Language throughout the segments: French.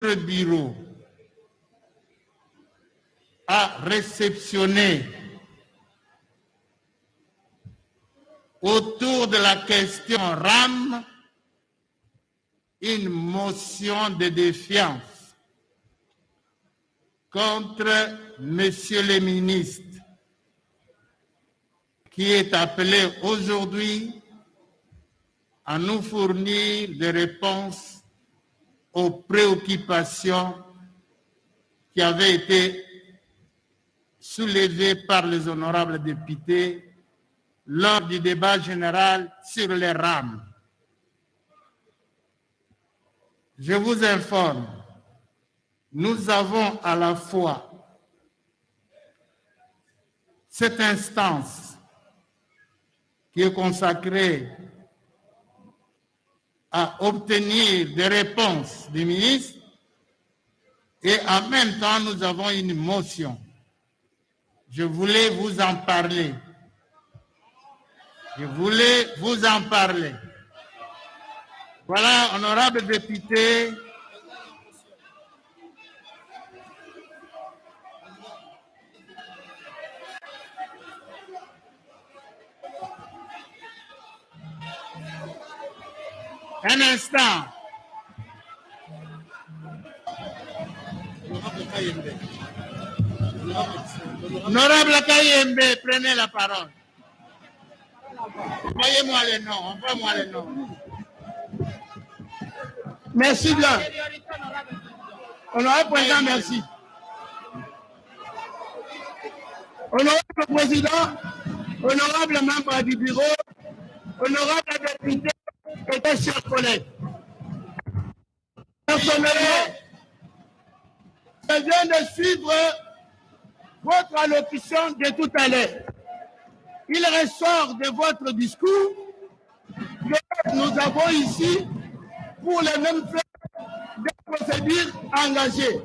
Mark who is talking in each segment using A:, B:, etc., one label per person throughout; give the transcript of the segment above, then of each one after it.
A: Le bureau a réceptionné autour de la question RAM une motion de défiance contre Monsieur le ministre qui est appelé aujourd'hui à nous fournir des réponses aux préoccupations qui avaient été soulevées par les honorables députés lors du débat général sur les RAM. Je vous informe, nous avons à la fois cette instance qui est consacrée à obtenir des réponses du ministre et en même temps nous avons une motion. Je voulais vous en parler. Voilà, honorable député. Un instant. Honorable Kayembe, prenez la parole. Envoyez-moi les noms,
B: Merci bien. Honorable Président, merci. Honorable Président, honorable membre du bureau, honorable député et mes chers collègues. Personnellement, je viens de suivre votre allocution de tout à l'heure. Il ressort de votre discours que nous avons ici, pour les mêmes faits, des procédures engagées.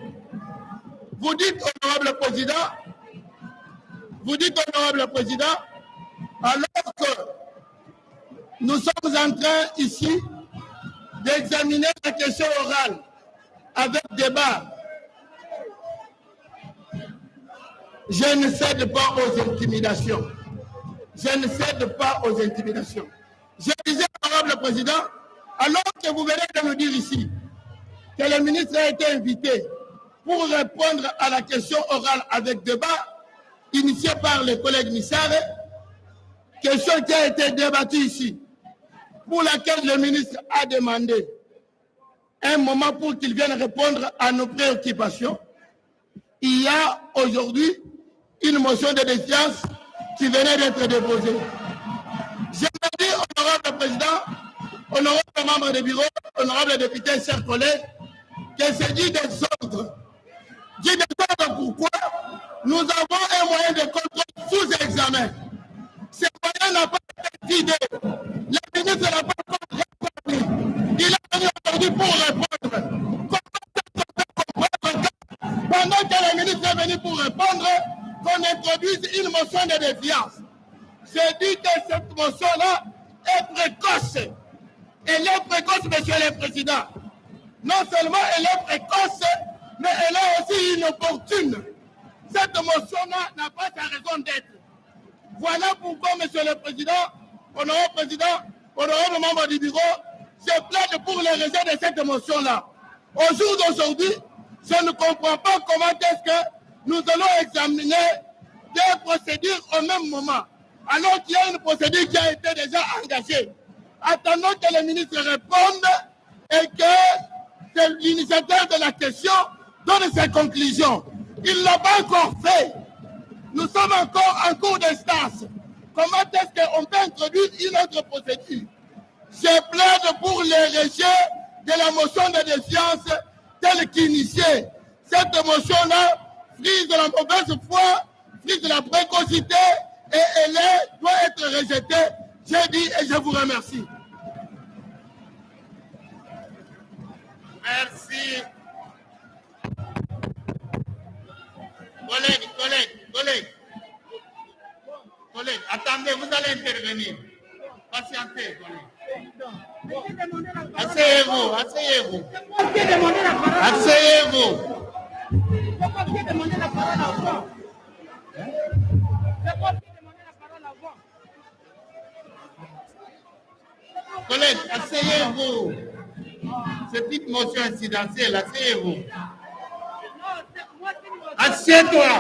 B: Vous dites, honorable président, alors que nous sommes en train ici d'examiner la question orale avec débat, je ne cède pas aux intimidations. Je disais, honorable président, alors que vous venez de nous dire ici que le ministre a été invité pour répondre à la question orale avec débat, initiée par le collègue Missare, question qui a été débattue ici, pour laquelle le ministre a demandé un moment pour qu'il vienne répondre à nos préoccupations. Il y a aujourd'hui une motion de défiance qui venait d'être déposée. Je me dis, honorable président, honorable membre du bureau, honorable député, chers collègues, que c'est dit désordre. Dit désordre pourquoi? Nous avons un moyen de contrôle sous examen. Ce moyen n'a pas été vidé. Le ministre n'a pas répondu. Il est venu aujourd'hui pour répondre. Pendant que le ministre est venu pour répondre, qu'on introduise une motion de défiance. J'ai dit que cette motion-là est précoce. Elle est précoce, monsieur le président. Non seulement elle est précoce, mais elle est aussi inopportune. Cette motion-là n'a pas sa raison d'être. Voilà pourquoi, monsieur le président, honorable membre du bureau, je plaide pour le rejet de cette motion-là. Au jour d'aujourd'hui, je ne comprends pas comment est-ce que nous allons examiner des procédures au même moment, alors qu'il y a une procédure qui a été déjà engagée. Attendons que le ministre réponde et que l'initiateur de la question donne ses conclusions. Il ne l'a pas encore fait. Nous sommes encore en cours d'instance. Comment est-ce qu'on peut introduire une autre procédure? Je plaide pour le rejet de la motion de défiance telle qu'initiée. Cette motion-là frise de la mauvaise foi, frise de la précocité et elle doit être rejetée. J'ai dit et je vous remercie.
A: Merci. Collègues, attendez, vous allez intervenir. Patientez, collègues. Asseyez-vous, asseyez-vous. Asseyez-vous. Collègues, asseyez-vous. C'est une motion incidentielle, asseyez-vous. Assieds-toi,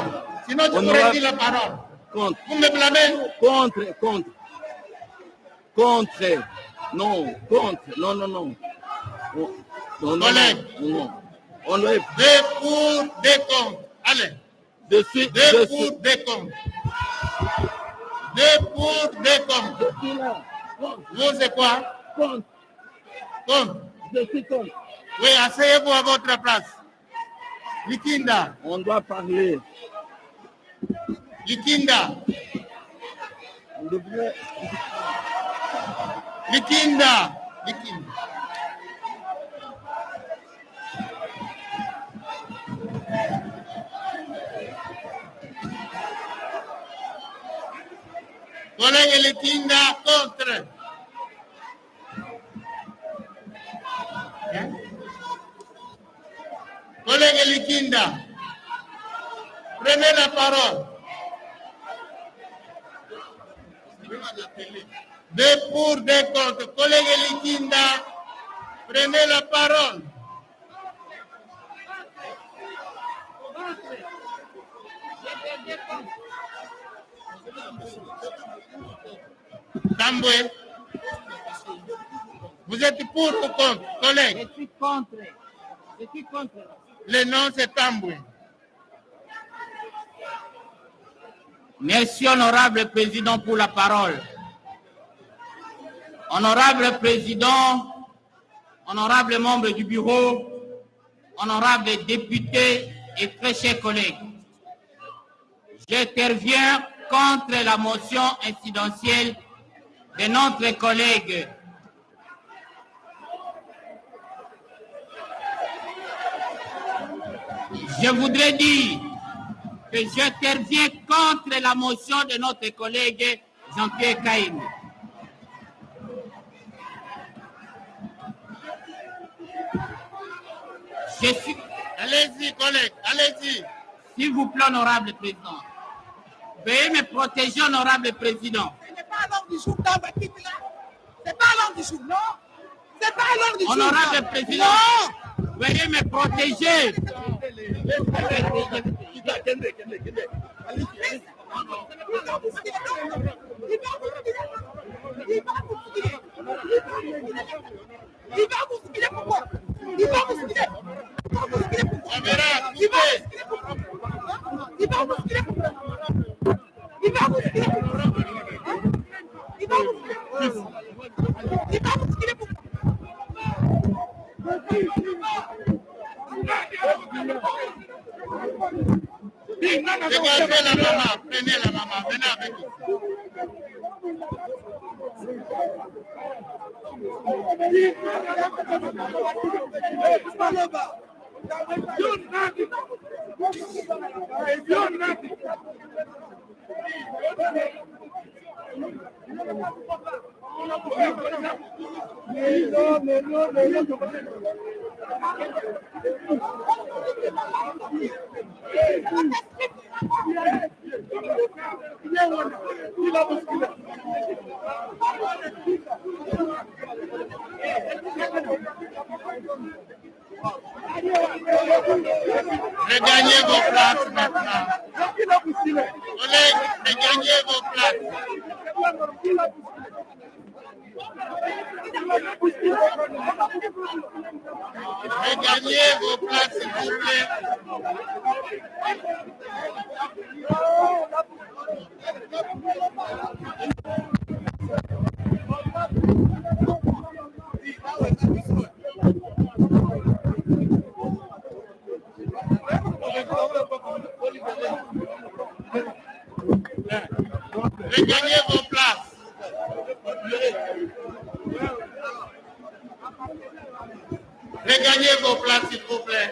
A: sinon tu pourrais dire la parole.
C: Contre.
A: Vous me blâmez?
C: Contre. Non, contre. Non. Non.
A: Collègue.
C: Non. On est
A: 2 pour, 2 contre. Allez.
C: de suite.
A: 2 pour, 2 contre. 2 pour, 2 contre. Vous, c'est quoi?
C: Contre.
A: Contre.
C: Je suis contre.
A: Oui, asseyez-vous à votre place. Likinda.
C: On doit parler.
A: Likinda.
C: On devrait...
A: Likinda. Collègue Likinda contre. Collègue Likinda, prenez la parole. 2 pour, 2 contre. Collègue Likinda, prenez la parole. Tamboué, vous êtes pour ou contre, collègue?
D: Je suis contre.
A: Le nom, c'est Tamboué.
D: Merci, honorable président, pour la parole. Honorable président, honorable membre du bureau, honorable député et très chers collègues, j'interviens contre la motion incidentielle de notre collègue Je voudrais dire que j'interviens contre la motion de notre collègue Jean-Pierre Caïm.
A: Allez-y, collègue, allez-y.
D: S'il vous plaît, honorable président. Veuillez me protéger, honorable président.
E: Ce n'est pas à l'ordre du jour dans votre équipe là. C'est pas à l'ordre du jour, non. C'est pas à l'ordre du jour.
D: Honorable président,
E: non.
D: Veuillez me protéger.
E: Il va vous filer pourquoi? Il va vous filer.
A: On verra,
E: Il va vous filer pourquoi? Il va vous filer pourquoi? Il va vous filer pourquoi?
A: Dégagez la maman, prenez la maman, venez avec nous. Regagnez vos places maintenant. Collègues, regagnez vos places. Regagnez vos places, s'il vous plaît. Regagnez vos places. Regagnez vos places, s'il vous plaît.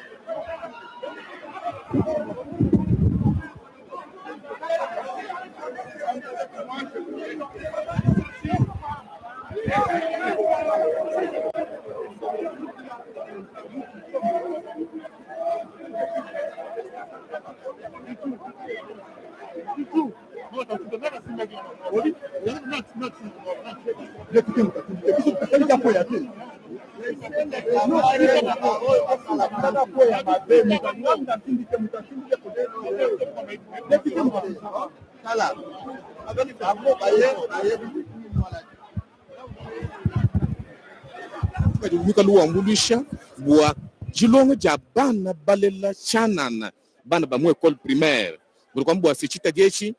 F: Muka luambulisha bwa jilongo ja bana balela chanana bana ba mu école primaire buriko mbwa se chitagechi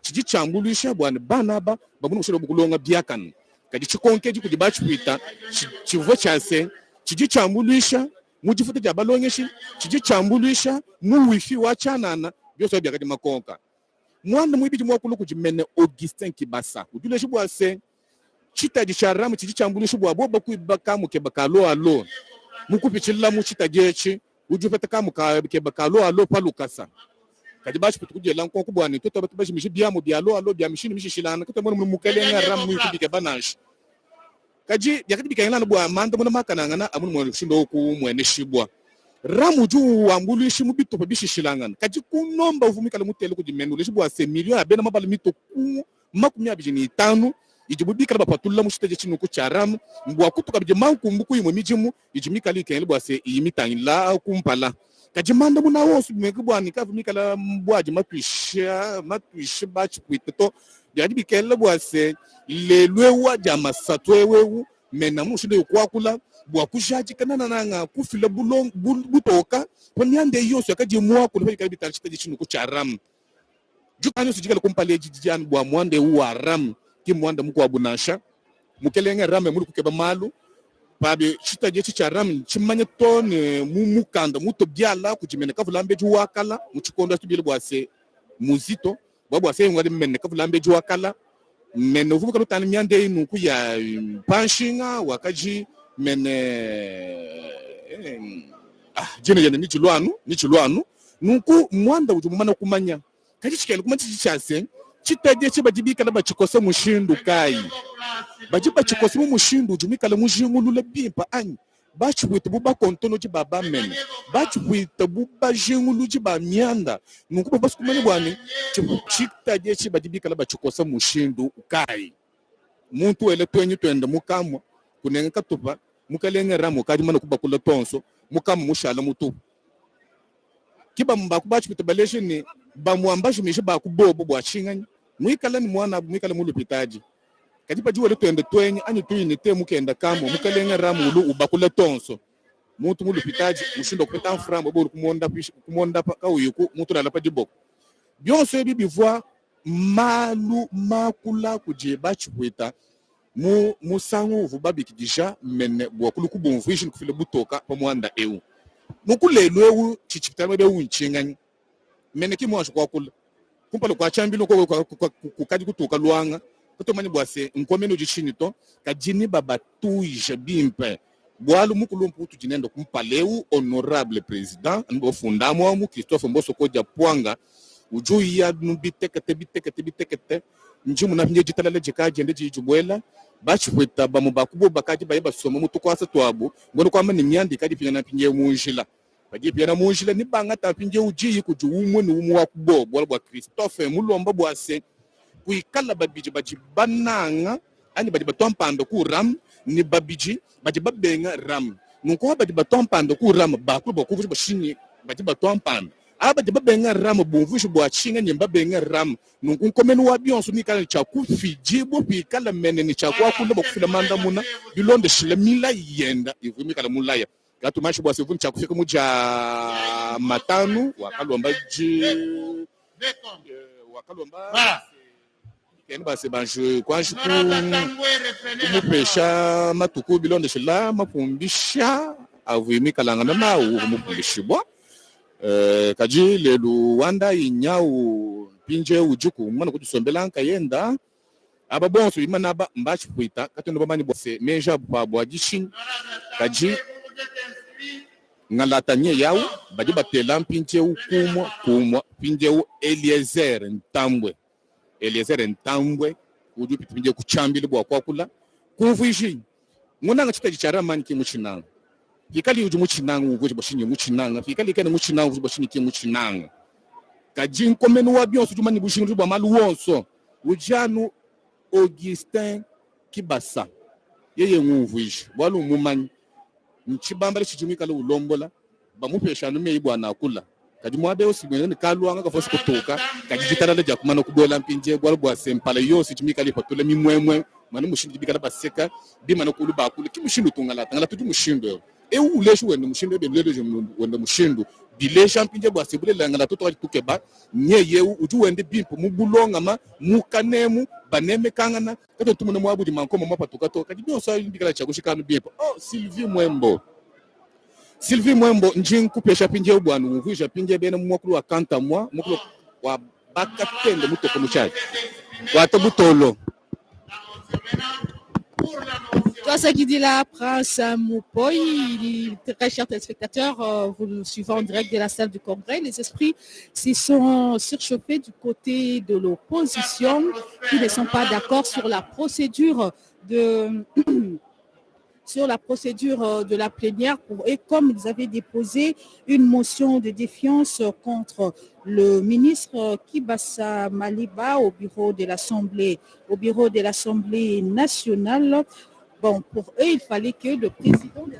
F: chijichambulisha bwana bana ba babuno mushiro bukulonga byakan kadi chikonkeji kudi bachwita chivo chase chijichambulisha mujifuta ja balonyeshi chijichambulisha mu wifi wa chanana byose byakadi makonka mwana mwibiji mwakulu kujimene Augustin Kibasa udule shibwa se chita jisharamu chijichambulisha bwa boba kuibaka mukebakalo alo mukupichilla mu chitagechi ujufeta mukebakalo alo palukasa kadi bashi putukujela nko kubwani toto bashi mishi biamu bialo alo bia mishini mishishilana kata mwana mukelenga ramu yikubike banashi kaji yakati bikayana bwa manda mwana makanangana amun mwana shindo ku mwene shibwa ramu ju wambulishi mubito bishishilangana kaji kunomba uvumikala mutele kujimenu leshibwa se million abena mabala mito ku makumi abijini 5 ijibubika bapatula mushiteje chinuku charamu mbwa kutuka bije mankumbuku yimwe mijimu ijimikali kenle bwa se yimitangila kumpala kajimanda muna wosu mekubwani kavumikala mbwaji matwisha bachikwiteto jadi bikele bwa se lelwewa jama satwewewu mena mushinde yokwakula bwa kushaji kanana nanga kufila bulong butoka ponyande yosu akaji mwakula bika bitalishiteje chinuku charamu jukanyo sijikala kumpale jijian bwa mwande uaram kimwanda muko abunasha mukelenga rame muri kukeba malu pabe chitaje chicharam chimanye tone mumukanda muto byala kujimene kavulambe juwakala muchikondo tubile bwase muzito bwase ngwadi mene kavulambe juwakala mene uvuka lutani myande inu ku ya panshinga wakaji mene jene nichilwanu nuku mwanda ujumana kumanya kaji chikele kumanchi chichase chitaje chibajibika na bachikosa mushindu kai bajiba chikosa mu mushindu jumikala mujingulule bimpa anyi bachwita buba kontono jibaba mene bachwita buba jingulu jiba myanda nukuba basukumane bwani chitaje chibajibika na bachikosa mushindu kai muntu ele twenyu twenda mukamwa kunenga katupa mukalenga ramu kadi mana kuba kula tonso mukamwa mushala mutu kiba mbaku bachwita baleshini bamwambaje mishe bakubobo bwachinganya mwikala ni mwana mwikala mulupitaji kadipa jiwa leto ende twenye anyi tuyini te mukenda kamo mukalenga ramu ulu ubakula tonso mutu mulupitaji mushindo kupita mframbo bolu kumonda paka uyuku mutu lalapa jiboko byonso ebi bivwa malu makula kujeba chikwita musangu uvubabiki dija mene bwakulu kubumvuishi nkufile butoka pa mwanda ewu nukulelu ewu chichipitama bewu nchingani mene kimwashi kwa kula kumpalo kwa chambilo kukadi kutuka luanga kutomani bwase nkomeno ujichinito kajini baba tuija bimpe bwalu mukulumpu utu jinendo kumpaleu honorable president nbo fundamu wa mu Christophe Mboso koja puanga ujui ya nubitekete njimu na pinje jitalale jikaji ende jijubwela bachi kweta bamu bakubo bakaji baye basoma mutu kwasa twabu ngono kwa mani myandi kadi pinya na pinje munjila bagi pinya munjila ni banga ta pinje uji kuju umwe ni umu wa kubo bwala bwa Christophe mulomba bwase kuikala babiji baji bananga ani baji batompando ku ram ni babiji baji babenga ram nuko baji batompando ku ram bakubo ku bashini baji batompando aba de babenga ram bonvushi bwa chinga nyemba benga ram nuko komenu wa bionso ni kala cha ku fijibo bi kala mene ni cha kwa kula bakufila manda muna bilonde shile mila yenda ivumi kala mulaya gatu mashi bwa sevuni cha kufika muja matanu wakalomba ji wakalomba keni base banjwe kwanji kumupesha matuku bilonde shila mapumbisha avumi kala ngana na umupumbishibwa kaji lelu wanda inyau pinje ujuku mwana kutusombela nkayenda aba bonso imana aba mbachi kuita katendo bamani bose meja bwa gishin kaji ngalatanye yao baji batela pinje kumwa pinje Eliezer Ntambwe uju pinje kuchambile bwa kwakula kuvuishi ngona ngachita chichara mani kimuchinanga kikali uju muchinanga ugoje bashinye muchinanga kikali kana muchinanga uju bashinye ke muchinanga kajin komenu wa bionso jumani bushinga bwa malu wonso ujanu Augustin Kibasa yeye nguvuishi walu mumanyi nchibambale chichumika lo ulombola bamupesha nume ibwana akula kadi mwabe osimene ni kalwanga ka fosi kutoka kadi jitala ja kumana kubola mpinje gwalo bwa sempala yose chimika li patule mimwemwe manu mushindi bikala baseka bimana kulu bakulu kimushindu tungala tangala tuti mushindo uleshu wende mushindo beleleje wende mushindo bilesha mpinje bwa sebule langala toto tukeba nyeye uju wende bimpo mubulonga ma mukanemu baneme kangana kato tumuna mwabudi mankoma mapatuka to kadi byosa bikala chakushikanu bimpo Sylvie Mwembo njinku pesha pinje bwana uvuja pinje bena mwakulu wa kanta mwa mwakulu wa bakatende mutoko muchaji wato butolo.
E: Toi, ce qui dit là, Prince Moupoy, très chers téléspectateurs, vous nous suivez en direct de la salle du Congrès. Les esprits s'y sont surchauffés du côté de l'opposition qui ne sont pas d'accord sur la procédure de la plénière et comme ils avaient déposé une motion de défiance contre le ministre Kibassa Maliba au bureau de l'Assemblée nationale. Bon, pour eux, il fallait que le président de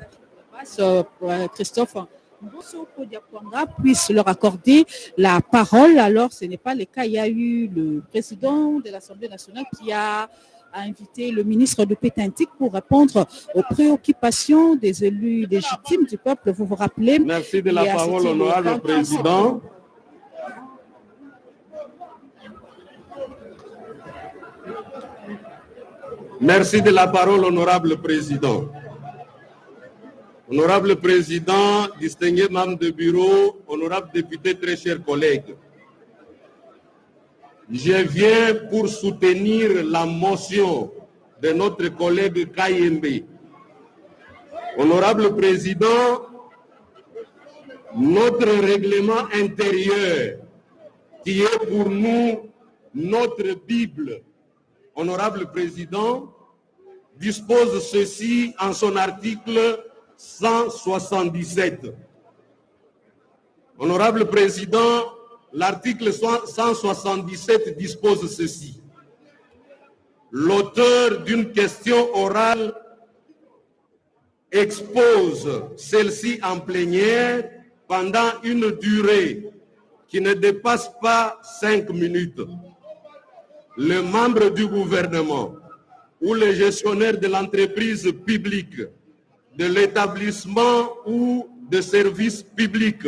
E: la Christophe Mbosso-Kodiakwanga puisse leur accorder la parole. Alors, ce n'est pas le cas. Il y a eu le président de l'Assemblée nationale qui a invité le ministre de Pétantique pour répondre aux préoccupations des élus légitimes du peuple. Vous vous rappelez?
G: Merci de la parole, honorable président. Merci de la parole, honorable président. Honorable président, distingués membres de bureau, honorable député, très chers collègues. Je viens pour soutenir la motion de notre collègue Kayembe. Honorable président, notre règlement intérieur, qui est pour nous notre Bible, honorable président, dispose ceci en son article 177. Honorable président, l'article 177 dispose ceci. L'auteur d'une question orale expose celle-ci en plénière pendant une durée qui ne dépasse pas 5 minutes. Le membre du gouvernement ou le gestionnaire de l'entreprise publique, de l'établissement ou de services publics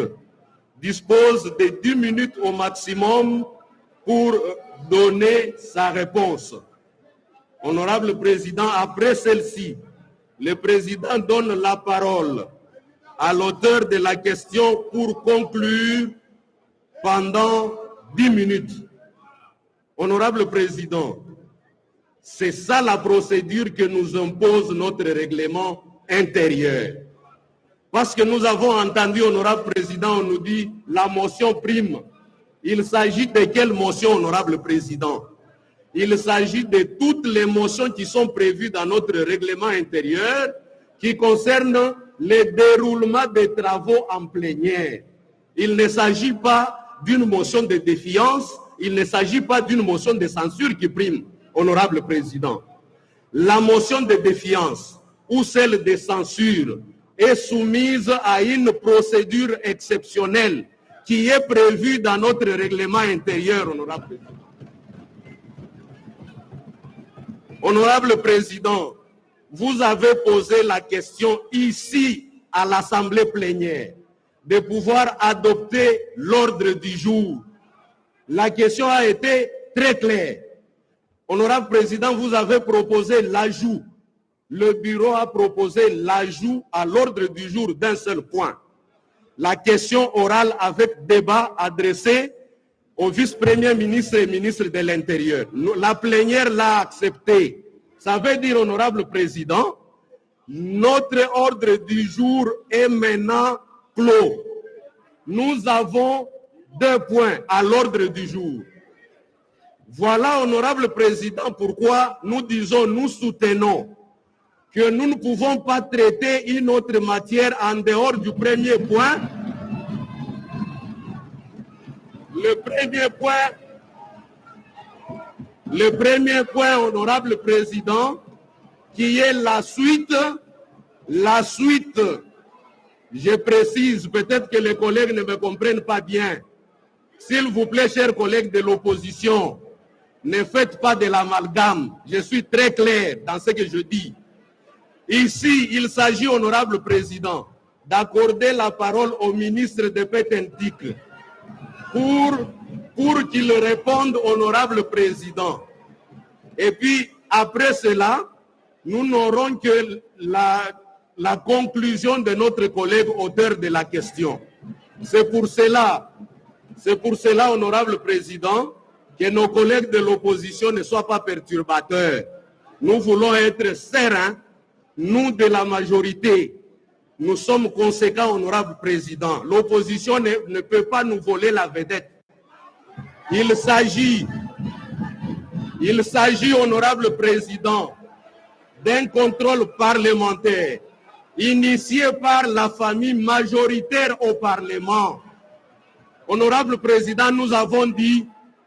G: dispose de 10 minutes au maximum pour donner sa réponse. Honorable président, après celle-ci, le président donne la parole à l'auteur de la question pour conclure pendant 10 minutes. Honorable président, c'est ça la procédure que nous impose notre règlement intérieur. Parce que nous avons entendu, honorable président, on nous dit la motion prime. Il s'agit de quelle motion, honorable président? Il s'agit de toutes les motions qui sont prévues dans notre règlement intérieur qui concernent le déroulement des travaux en plénière. Il ne s'agit pas d'une motion de défiance, il ne s'agit pas d'une motion de censure qui prime, honorable président. La motion de défiance ou celle de censure est soumise à une procédure exceptionnelle qui est prévue dans notre règlement intérieur, honorable président. Honorable président, vous avez posé la question ici à l'Assemblée plénière de pouvoir adopter l'ordre du jour. La question a été très claire. Honorable président, vous avez proposé l'ajout. Le bureau a proposé l'ajout à l'ordre du jour d'un seul point. La question orale avec débat adressé au vice-premier ministre et ministre de l'Intérieur. La plénière l'a accepté. Ça veut dire, honorable président, notre ordre du jour est maintenant clos. Nous avons 2 points à l'ordre du jour. Voilà, honorable président, pourquoi nous disons, nous soutenons que nous ne pouvons pas traiter une autre matière en dehors du premier point. Le premier point, honorable président, qui est la suite Je précise, peut-être que les collègues ne me comprennent pas bien. S'il vous plaît, chers collègues de l'opposition, ne faites pas de l'amalgame. Je suis très clair dans ce que je dis. Ici, il s'agit, honorable président, d'accorder la parole au ministre de Pétentique pour qu'il réponde, honorable président. Et puis, après cela, nous n'aurons que la conclusion de notre collègue auteur de la question. C'est pour cela, honorable président, que nos collègues de l'opposition ne soient pas perturbateurs. Nous voulons être sereins. Nous, de la majorité, nous sommes conséquents, honorable président. L'opposition ne peut pas nous voler la vedette. Il s'agit, honorable président, d'un contrôle parlementaire initié par la famille majoritaire au Parlement. Honorable président, nous avons dit,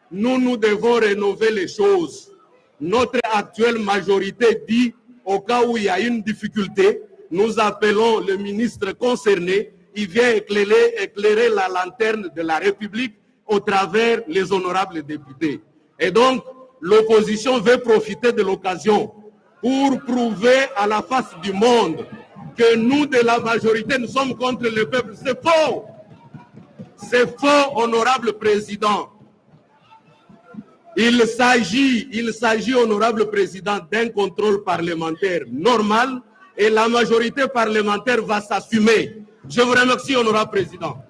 G: nous devons rénover les choses. Notre actuelle majorité dit, au cas où il y a une difficulté, nous appelons le ministre concerné, il vient éclairer la lanterne de la République au travers les honorables députés. Et donc, l'opposition veut profiter de l'occasion pour prouver à la face du monde que nous, de la majorité, nous sommes contre le peuple. C'est faux. C'est faux, honorable président. Il s'agit, honorable président, d'un contrôle parlementaire normal et la majorité parlementaire va s'assumer. Je vous remercie, honorable président.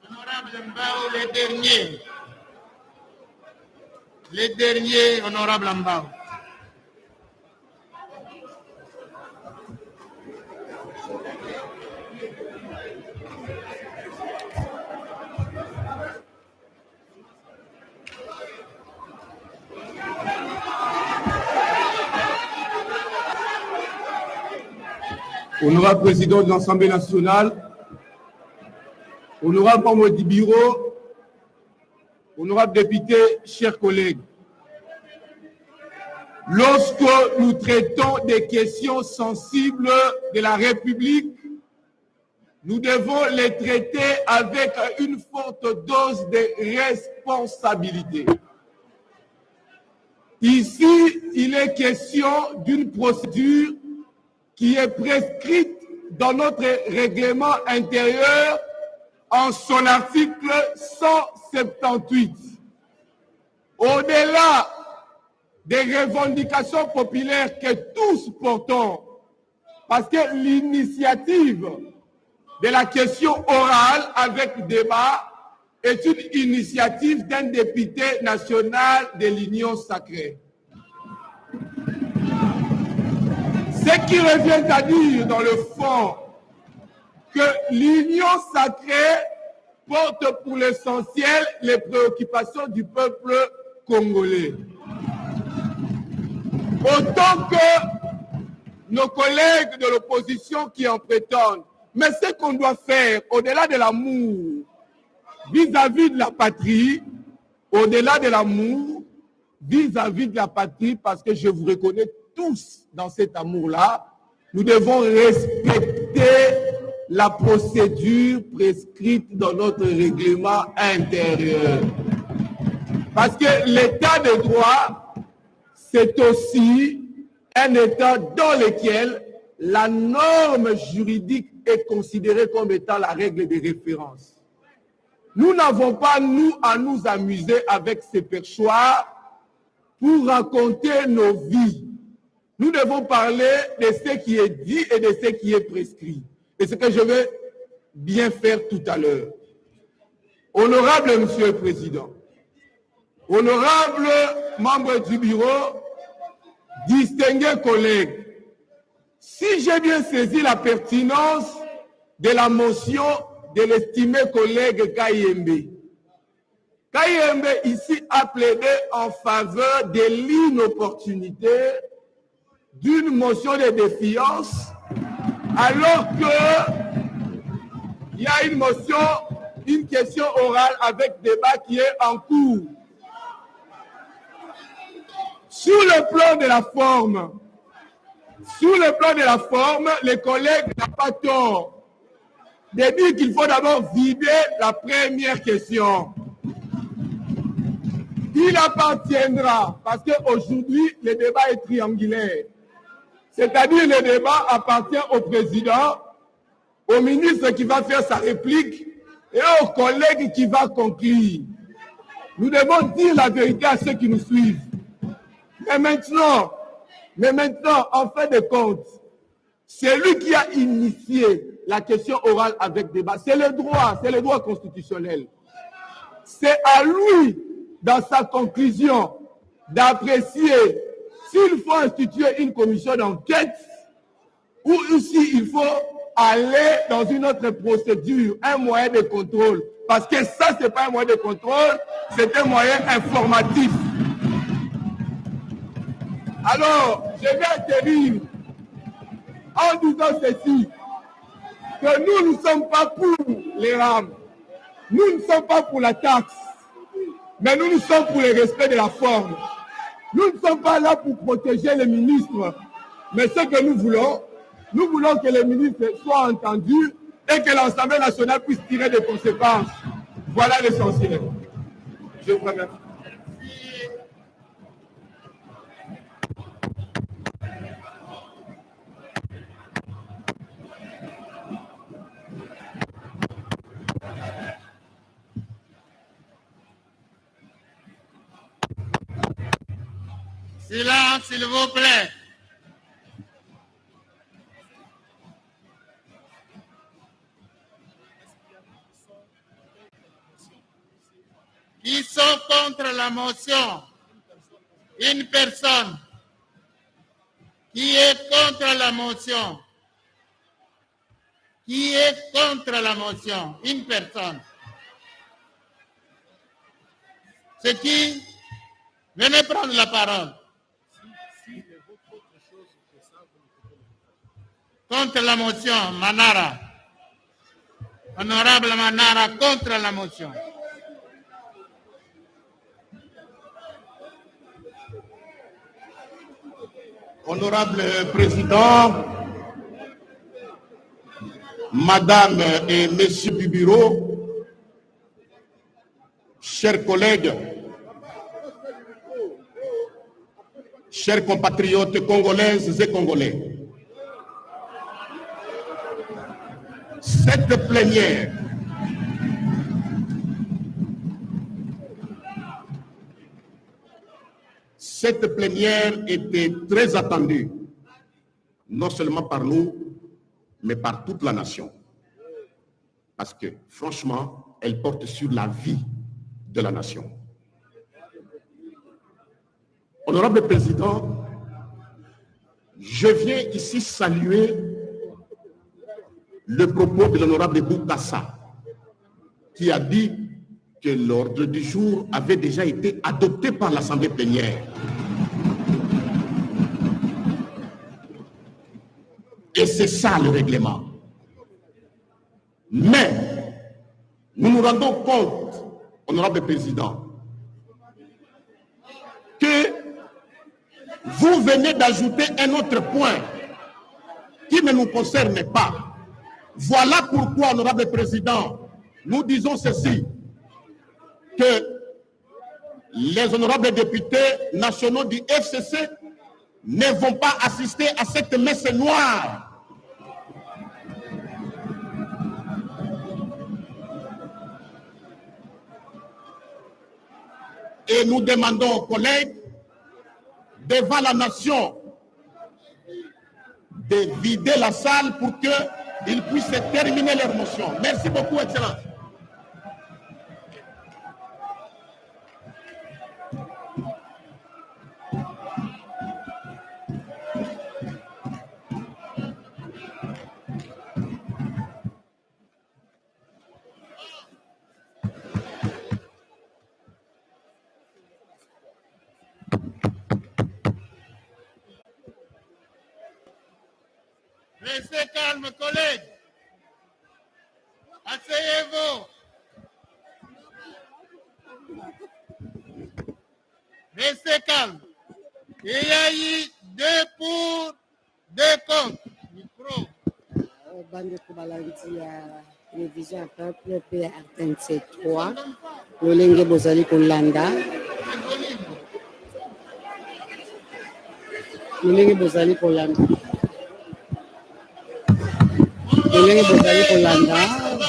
A: Honorable Mbao, les derniers, honorable Mbao.
B: Honorable président de l'Assemblée nationale, honorable membre du bureau, honorable député, chers collègues, lorsque nous traitons des questions sensibles de la République, nous devons les traiter avec une forte dose de responsabilité. Ici, il est question d'une procédure qui est prescrite dans notre règlement intérieur en son article 178. Au-delà des revendications populaires que tous portons, parce que l'initiative de la question orale avec débat est une initiative d'un député national de l'Union sacrée. Ce qui revient à dire dans le fond que l'Union sacrée porte pour l'essentiel les préoccupations du peuple congolais. Autant que nos collègues de l'opposition qui en prétendent. Mais ce qu'on doit faire, au-delà de l'amour vis-à-vis de la patrie, au-delà de l'amour vis-à-vis de la patrie, parce que je vous reconnais tous dans cet amour-là, nous devons respecter la procédure prescrite dans notre règlement intérieur. Parce que l'état de droit, c'est aussi un état dans lequel la norme juridique est considérée comme étant la règle de référence. Nous n'avons pas, nous, à nous amuser avec ces perchoirs pour raconter nos vies. Nous devons parler de ce qui est dit et de ce qui est prescrit. Et ce que je vais bien faire tout à l'heure. Honorable Monsieur le Président, honorable membre du bureau, distingués collègues, si j'ai bien saisi la pertinence de la motion de l'estimé collègue Kayembe, Kayembe ici a plaidé en faveur de l'inopportunité d'une motion de défiance alors qu'il y a une motion, une question orale avec débat qui est en cours. Sur le plan de la forme, les collègues n'ont pas tort de dire qu'il faut d'abord vider la première question. Il appartiendra, parce qu'aujourd'hui, le débat est triangulaire. C'est-à-dire le débat appartient au président, au ministre qui va faire sa réplique et au collègue qui va conclure. Nous devons dire la vérité à ceux qui nous suivent. Mais maintenant, en fin de compte, c'est lui qui a initié la question orale avec débat. C'est le droit constitutionnel. C'est à lui, dans sa conclusion, d'apprécier s'il faut instituer une commission d'enquête ou si il faut aller dans une autre procédure, un moyen de contrôle. Parce que ça, ce n'est pas un moyen de contrôle, c'est un moyen informatif. Alors, je vais atterrir en disant ceci, que nous ne sommes pas pour les rames, nous ne sommes pas pour la taxe, mais nous sommes pour le respect de la forme. Nous ne sommes pas là pour protéger les ministres, mais ce que nous voulons que les ministres soient entendus et que l'Assemblée nationale puisse tirer des conséquences. Voilà l'essentiel. Je vous remercie.
A: Silence, s'il vous plaît. Qui sont contre la motion? Une personne. Qui est contre la motion? Qui est contre la motion? Une personne. C'est qui? Venez prendre la parole. Contre la motion, Manara. Honorable Manara, contre la motion.
B: Honorable Président, Madame et Messieurs du bureau, chers collègues, chers compatriotes congolaises et congolais, cette plénière était très attendue, non seulement par nous, mais par toute la nation. Parce que, franchement, elle porte sur la vie de la nation. Honorable Président, je viens ici saluer le propos de l'honorable Boukassa, qui a dit que l'ordre du jour avait déjà été adopté par l'Assemblée plénière. Et c'est ça le règlement. Mais nous nous rendons compte, honorable Président, que vous venez d'ajouter un autre point qui ne nous concerne pas. Voilà pourquoi, honorable Président, nous disons ceci, que les honorables députés nationaux du FCC ne vont pas assister à cette messe noire. Et nous demandons aux collègues, devant la nation, de vider la salle pour qu'ils puissent terminer leur motion. Merci beaucoup, Excellence.
A: Restez calme, collègues. Asseyez-vous. Restez calme. Il y a eu 2 pour, 2 contre. Micro.
H: bandeko balandi ya télévision ya peuple mpe ya RTNC 3 lolenge bozali kolanda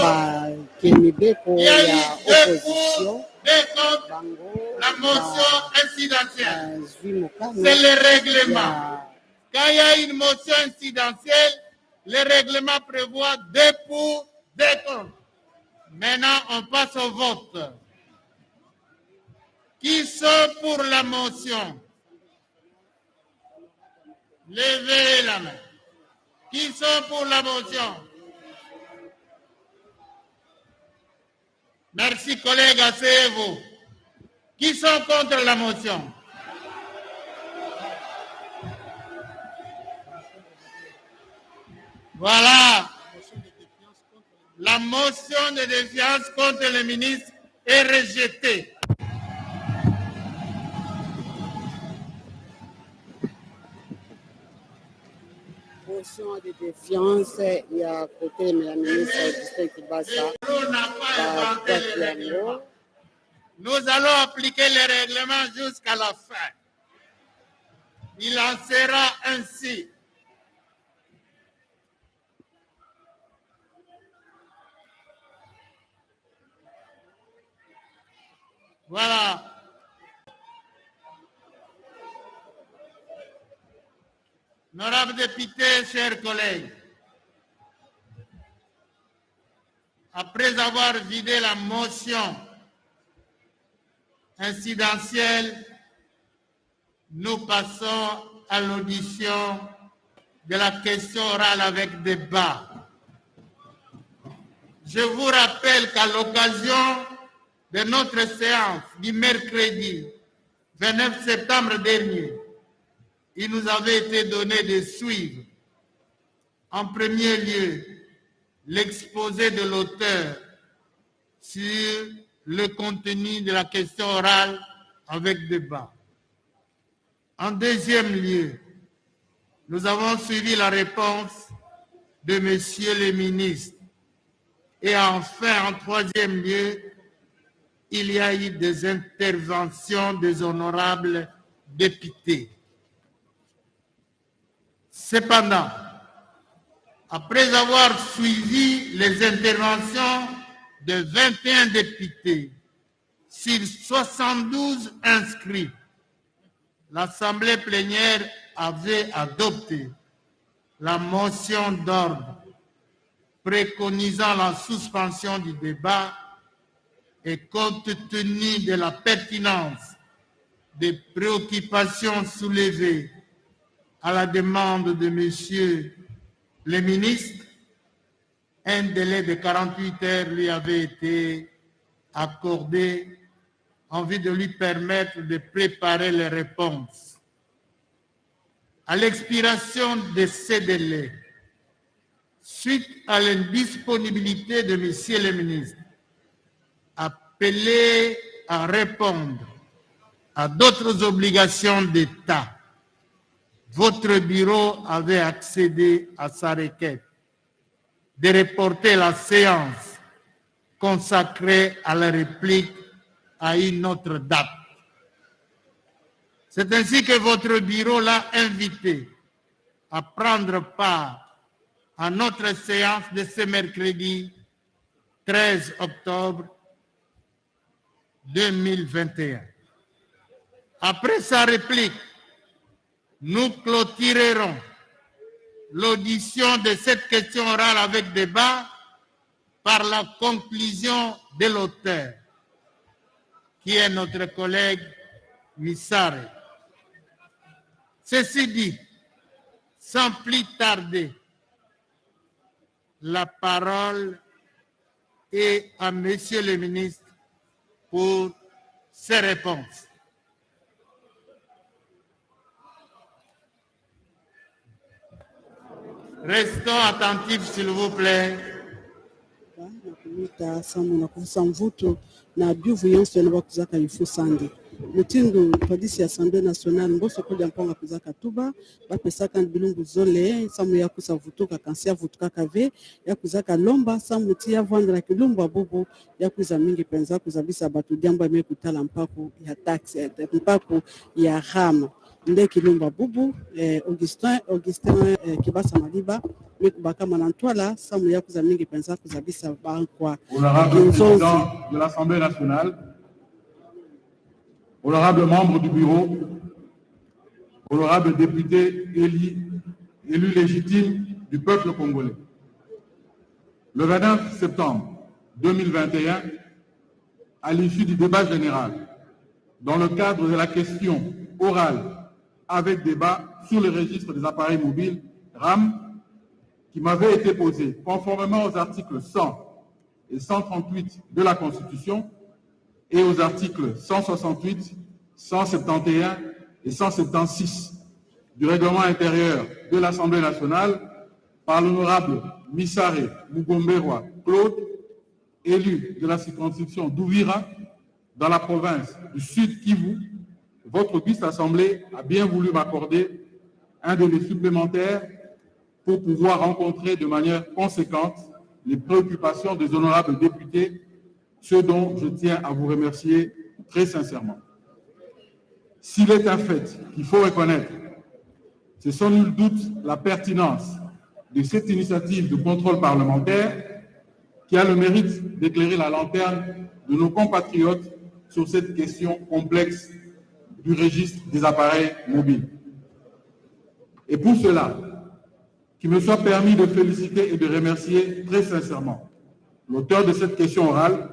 H: bakemibeko ya opposition bango
A: La motion incidentielle.
H: bazwi mokano
A: C'est le règlement.
H: ya
A: Quand il y a une motion incidentielle, le règlement prévoit 2 pour, 2 contre. Maintenant, on passe au vote. Qui sont pour la motion? Levez la main. Qui sont pour la motion? Merci, collègues, asseyez-vous. Qui sont contre la motion? Voilà. La motion de défiance contre le ministre est rejetée.
H: motion de défiance ya kotelemela ministre Augustin Kibasa
A: On n'a pas inventé
H: bakwaki
A: le règlement.
H: yango
A: Nous allons appliquer le règlement jusqu'à la fin. Il en sera ainsi. Voilà. Honorables députés, chers collègues, après avoir vidé la motion incidentielle, nous passons à l'audition de la question orale avec débat. Je vous rappelle qu'à l'occasion de notre séance du mercredi 29 septembre dernier, il nous avait été donné de suivre en premier lieu l'exposé de l'auteur sur le contenu de la question orale avec débat. En deuxième lieu, nous avons suivi la réponse de messieurs les ministres. Et enfin, en troisième lieu, il y a eu des interventions des honorables députés. Cependant, après avoir suivi les interventions de 21 députés sur 72 inscrits, l'Assemblée plénière avait adopté la motion d'ordre préconisant la suspension du débat et compte tenu de la pertinence des préoccupations soulevées à la demande de messieurs les ministres, un délai de 48 heures lui avait été accordé en vue de lui permettre de préparer les réponses. À l'expiration de ces délais, suite à l'indisponibilité de messieurs les ministres, appelés à répondre à d'autres obligations d'État, votre bureau avait accédé à sa requête de reporter la séance consacrée à la réplique à une autre date. C'est ainsi que votre bureau l'a invité à prendre part à notre séance de ce mercredi 13 octobre 2021. Après sa réplique, nous clôturerons l'audition de cette question orale avec débat par la conclusion de l'auteur, qui est notre collègue Missare. Ceci dit, sans plus tarder, la parole est à Monsieur le ministre pour ses réponses. Restons attentifs, s'il vous plaît.
E: nakulita sambo na kusa mvuto na bivu yonso na bakuzaka ifu sande
I: Mutindu polisi ya Assemblée nationale mboso ko jamponga kuzaka tuba bapesaka bilungu zole samu ya kusavutuka kansia vutuka kave ya kuzaka lomba samu tia vendre kilumba bubu ya kuza mingi penza kuzabisa batu diamba mekutala mpaku ya taxi mpaku ya rama nde kilumba bubu Augustin Kibasa Maliba mekubaka manantwala samu ya kuza mingi penza kuzabisa bankwa.
J: Honorable président de l'Assemblée nationale, honorables membres du bureau, honorables députés élus légitimes du peuple congolais. Le 29 septembre 2021, à l'issue du débat général, dans le cadre de la question orale avec débat sur le registre des appareils mobiles RAM, qui m'avait été posée conformément aux articles 100 et 138 de la Constitution, et aux articles 168, 171 et 176 du règlement intérieur de l'Assemblée nationale par l'honorable Missare Mugomberwa Claude, élu de la circonscription d'Ouvira dans la province du Sud Kivu, votre auguste assemblée a bien voulu m'accorder un délai supplémentaire pour pouvoir rencontrer de manière conséquente les préoccupations des honorables députés, ce dont je tiens à vous remercier très sincèrement. S'il est un fait qu'il faut reconnaître, c'est sans nul doute la pertinence de cette initiative de contrôle parlementaire qui a le mérite d'éclairer la lanterne de nos compatriotes sur cette question complexe du registre des appareils mobiles. Et pour cela, qu'il me soit permis de féliciter et de remercier très sincèrement l'auteur de cette question orale,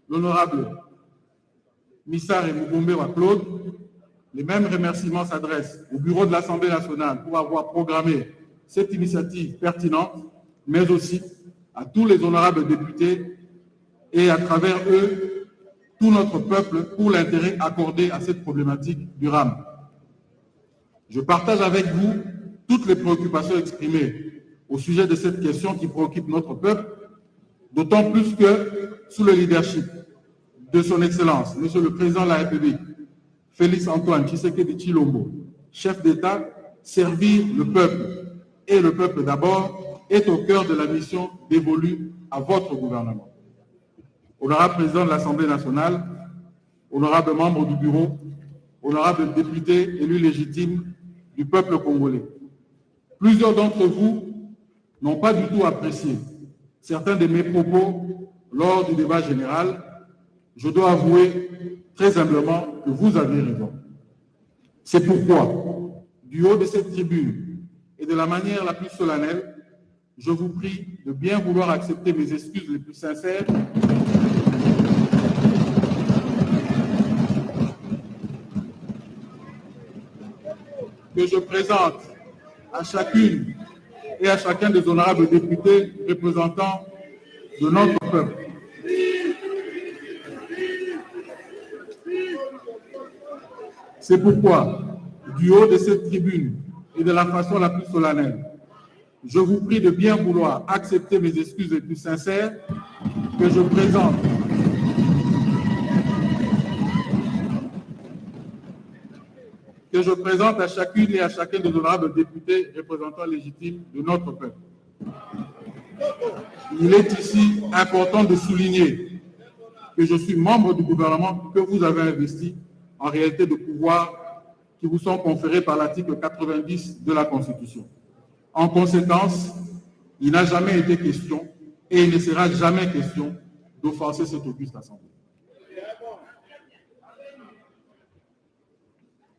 J: l'honorable Missare Mugomberwa Claude. Les mêmes remerciements s'adressent au bureau de l'Assemblée nationale pour avoir programmé cette initiative pertinente, mais aussi à tous les honorables députés et à travers eux, tout notre peuple pour l'intérêt accordé à cette problématique du RAM. Je partage avec vous toutes les préoccupations exprimées au sujet de cette question qui préoccupe notre peuple, d'autant plus que sous le leadership de son Excellence, Monsieur le Président de la République, Félix Antoine Tshisekedi Tshilombo, chef d'État, servir le peuple et le peuple d'abord est au cœur de la mission dévolue à votre gouvernement. Honorable Président de l'Assemblée nationale, honorables membres du bureau, honorables députés élus légitimes du peuple congolais, plusieurs d'entre vous n'ont pas du tout apprécié certains de mes propos lors du débat général. Je dois avouer très humblement que vous aviez raison. C'est pourquoi, du haut de cette tribune et de la manière la plus solennelle, je vous prie de bien vouloir accepter mes excuses les plus sincères que je présente à chacune et à chacun des honorables députés représentants de notre peuple. C'est pourquoi, du haut de cette tribune et de la façon la plus solennelle, je vous prie de bien vouloir accepter mes excuses les plus sincères que je présente à chacune et à chacun des honorables députés représentants légitimes de notre peuple. Il est ici important de souligner que je suis membre du gouvernement que vous avez investi, en réalité de pouvoirs qui vous sont conférés par l'article 90 de la Constitution. En conséquence, il n'a jamais été question et il ne sera jamais question d'offenser cette auguste assemblée.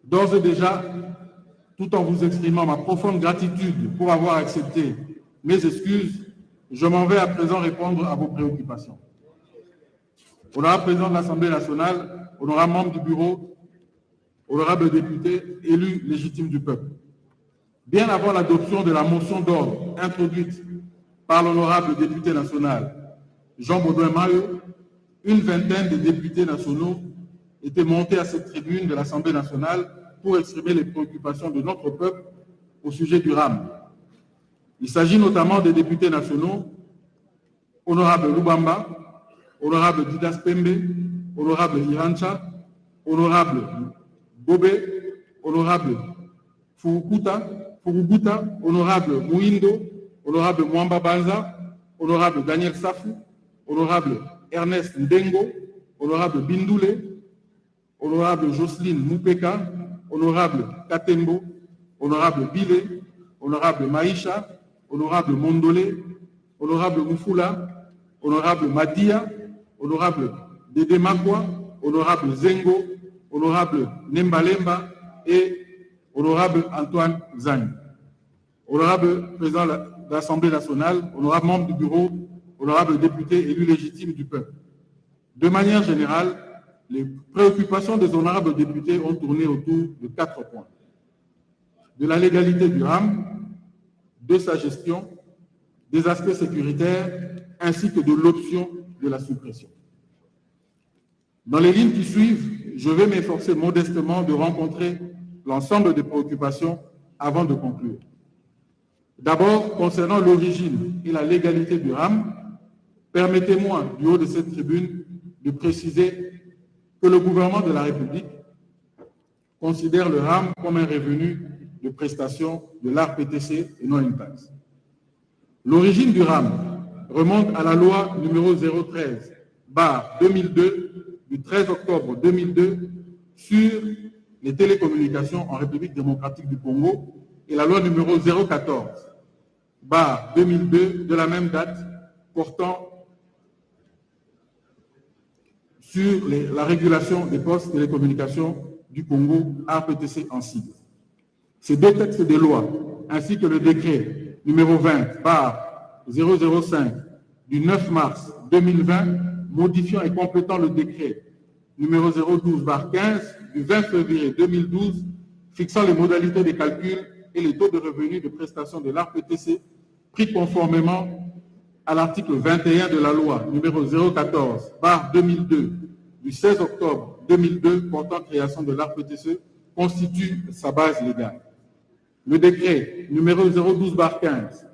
J: D'ores et déjà, tout en vous exprimant ma profonde gratitude pour avoir accepté mes excuses, je m'en vais à présent répondre à vos préoccupations. Honorable Président de l'Assemblée nationale, honorable membre du bureau, honorable député, élu légitime du peuple. Bien avant l'adoption de la motion d'ordre introduite par l'honorable député national Jean Baudouin Mayo, une vingtaine de députés nationaux étaient montés à cette tribune de l'Assemblée nationale pour exprimer les préoccupations de notre peuple au sujet du RAM. Il s'agit notamment des députés nationaux, honorable Lubamba, honorable Didas Pembe, honorable Irancha, honorable Bobé, honorable Furubuta, honorable Mouindo, honorable Mwamba Banza, honorable Daniel Safou, honorable Ernest Ndengo, honorable Bindoule, honorable Jocelyne Moupeka, honorable Katembo, honorable Bile, honorable Maïcha, honorable Mondolé, honorable Moufoula, honorable Madia, honorable Dede Makwa, honorable Zengo, honorable Nembalemba et honorable Antoine Zagne. Honorable président de l'Assemblée nationale, honorable membre du bureau, honorable député élu légitime du peuple. De manière générale, les préoccupations des honorables députés ont tourné autour de 4 points. De la légalité du RAM, de sa gestion, des aspects sécuritaires, ainsi que de l'option de la suppression. Dans les lignes qui suivent, je vais m'efforcer modestement de rencontrer l'ensemble des préoccupations avant de conclure. D'abord, concernant l'origine et la légalité du RAM, permettez-moi, du haut de cette tribune, de préciser que le gouvernement de la République considère le RAM comme un revenu de prestation de l'ARPTC et non une taxe. L'origine du RAM remonte à la loi numéro 013/2002 du 13 octobre 2002 sur les télécommunications en République démocratique du Congo et la loi numéro 014/2002 de la même date portant sur la régulation des postes télécommunications du Congo, ARPTC en sigle. Ces deux textes de loi, ainsi que le décret numéro 20/005 du 9 mars 2020, modifiant et complétant le décret numéro 012/15 du 20 février 2012, fixant les modalités de calcul et les taux de revenus de prestation de l'ARPTC, pris conformément à l'article 21 de la loi numéro 014/2002 du 16 octobre 2002 portant création de l'ARPTC, constitue sa base légale. Le décret numéro 012/15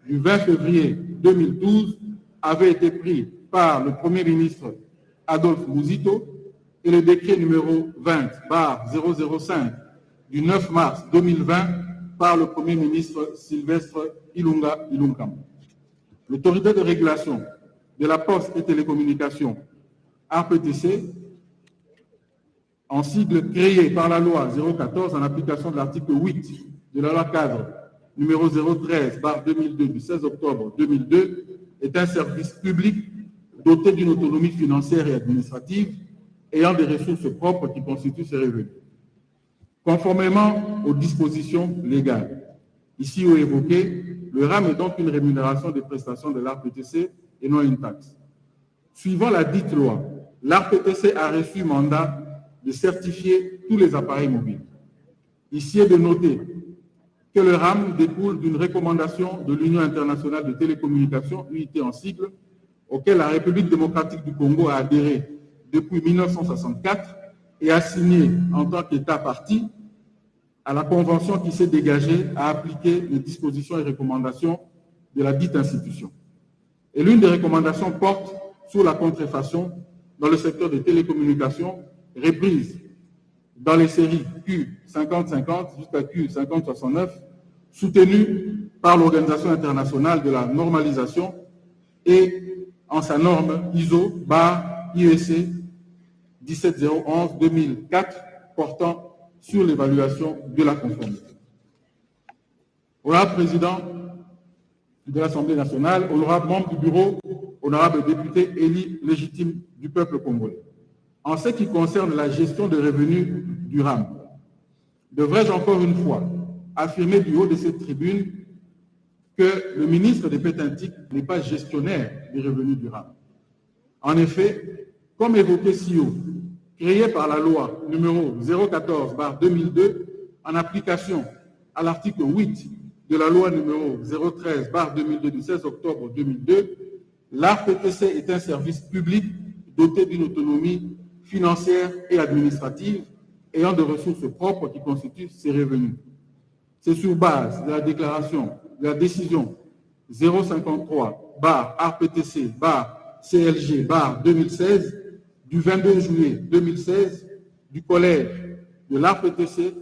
J: du 20 février 2012 avait été pris par le Premier ministre Adolphe Mouzito et le décret numéro 20/005 du 9 mars 2020 par le Premier ministre Sylvestre Ilunga Ilunkam. L'autorité de régulation de la poste et télécommunications, ARPTC, en sigle créé par la loi 014 en application de l'article 8 de la loi cadre numéro 013/2002 du 16 octobre 2002, est un service public doté d'une autonomie financière et administrative ayant des ressources propres qui constituent ses revenus. Conformément aux dispositions légales ici évoquées, le RAM est donc une rémunération des prestations de l'ARPTC et non une taxe. Suivant la dite loi, l'ARPTC a reçu mandat de certifier tous les appareils mobiles. Ici est de noter que le RAM découle d'une recommandation de l'Union internationale de télécommunications, UIT en sigle, auquel la République démocratique du Congo a adhéré depuis 1964 et a signé en tant qu'État partie à la convention qui s'est dégagée à appliquer les dispositions et recommandations de la dite institution. Et l'une des recommandations porte sur la contrefaçon dans le secteur des télécommunications, reprise dans les séries Q5050 jusqu'à Q5069, soutenues par l'Organisation internationale de la normalisation et en sa norme ISO/IEC 17011-2004 portant sur l'évaluation de la conformité. Honorable Président de l'Assemblée nationale, honorable membre du bureau, honorable député élu légitime du peuple congolais. En ce qui concerne la gestion des revenus du RAM, devrais-je encore une fois affirmer du haut de cette tribune que le ministre des Pétantiques n'est pas gestionnaire des revenus du RAM. En effet, comme évoqué si haut, créé par la loi numéro 014/2002 en application à l'article 8 de la loi numéro 013/2002 du 16 octobre 2002, l'ARPTC est un service public doté d'une autonomie financière et administrative ayant des ressources propres qui constituent ses revenus. C'est sur base de la déclaration de la décision 053/RPTC/CLG/2016 du 22 juillet 2016 du collège de l'ARPTC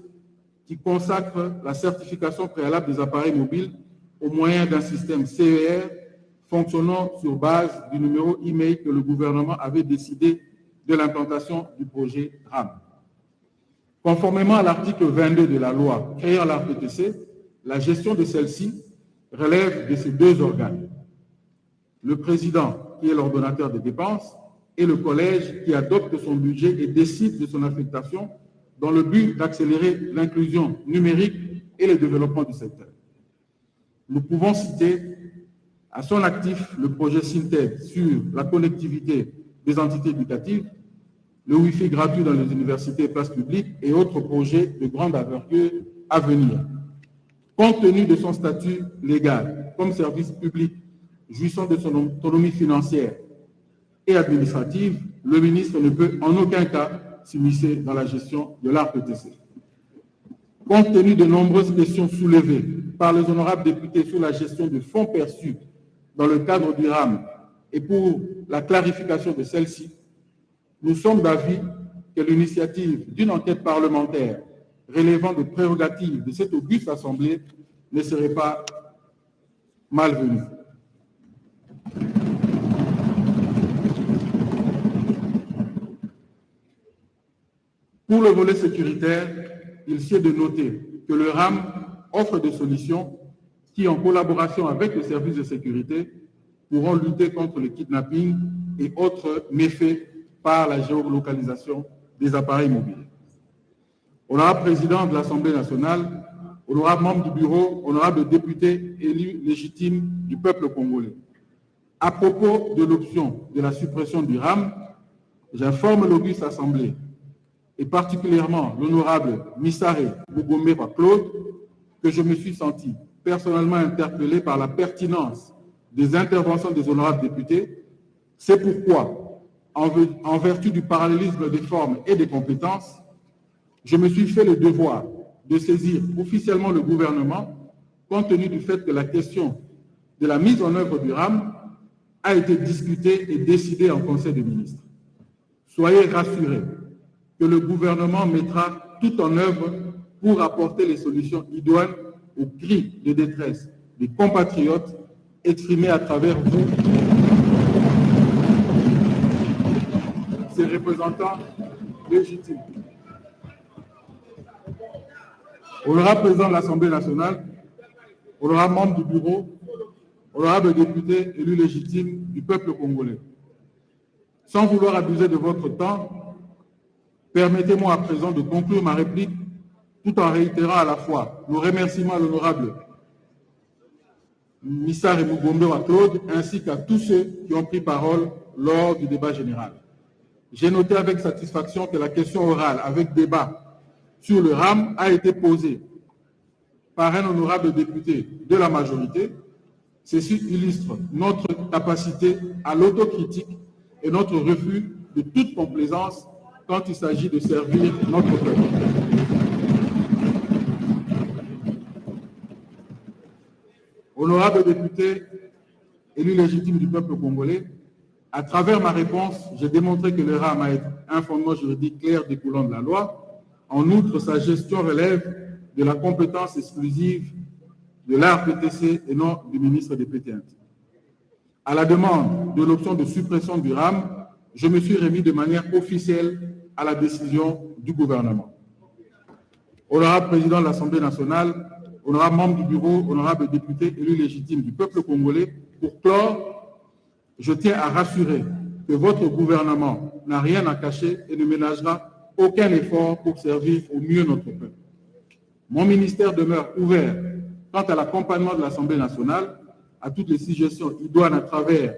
J: qui consacre la certification préalable des appareils mobiles au moyen d'un système CER fonctionnant sur base du numéro e-mail que le gouvernement avait décidé de l'implantation du projet RAM. Conformément à l'article 22 de la loi créant l'ARPTC, la gestion de celle-ci relève de ces deux organes. Le président, qui est l'ordonnateur des dépenses, et le collège qui adopte son budget et décide de son affectation dans le but d'accélérer l'inclusion numérique et le développement du secteur. Nous pouvons citer à son actif le projet Synted sur la connectivité des entités éducatives, le Wi-Fi gratuit dans les universités et places publiques et autres projets de grande envergure à venir. Compte tenu de son statut légal comme service public jouissant de son autonomie financière et administrative, le ministre ne peut en aucun cas s'immiscer dans la gestion de l'ARPTC. Compte tenu de nombreuses questions soulevées par les honorables députés sur la gestion de fonds perçus dans le cadre du RAM et pour la clarification de celle-ci, nous sommes d'avis que l'initiative d'une enquête parlementaire relevant des prérogatives de cette auguste Assemblée ne serait pas malvenue. Pour le volet sécuritaire, il sied de noter que le RAM offre des solutions qui, en collaboration avec les services de sécurité, pourront lutter contre le kidnapping et autres méfaits par la géolocalisation des appareils mobiles. Honorable président de l'Assemblée nationale, honorable membre du bureau, honorable député élu légitime du peuple congolais, à propos de l'option de la suppression du RAM, j'informe l'auguste Assemblée et particulièrement l'honorable Missare Mugomberwa Claude que je me suis senti personnellement interpellé par la pertinence des interventions des honorables députés. C'est pourquoi, en vertu du parallélisme des formes et des compétences, je me suis fait le devoir de saisir officiellement le gouvernement compte tenu du fait que la question de la mise en œuvre du RAM a été discutée et décidée en Conseil des ministres. Soyez rassurés que le gouvernement mettra tout en œuvre pour apporter les solutions idoines aux cris de détresse des compatriotes exprimés à travers vous, ces représentants légitimes. Honorable président de l'Assemblée nationale, honorable membre du bureau, honorable député élu légitime du peuple congolais, sans vouloir abuser de votre temps, permettez-moi à présent de conclure ma réplique tout en réitérant à la fois nos remerciements à l'honorable Missare Mugomberwa Claude ainsi qu'à tous ceux qui ont pris parole lors du débat général. J'ai noté avec satisfaction que la question orale avec débat sur le RAM a été posée par un honorable député de la majorité. Ceci illustre notre capacité à l'autocritique et notre refus de toute complaisance quand il s'agit de servir notre peuple. Honorable député, élu légitime du peuple congolais, à travers ma réponse, j'ai démontré que le RAM a un fondement juridique clair découlant de la loi. En outre, sa gestion relève de la compétence exclusive de l'ARPTC et non du ministre des PTN. À la demande de l'option de suppression du RAM, je me suis remis de manière officielle à la décision du gouvernement. Honorable président de l'Assemblée nationale, honorable membre du bureau, honorable député élu légitime du peuple congolais, pour clore, je tiens à rassurer que votre gouvernement n'a rien à cacher et ne ménagera aucun effort pour servir au mieux notre peuple. Mon ministère demeure ouvert quant à l'accompagnement de l'Assemblée nationale à toutes les suggestions idoines à travers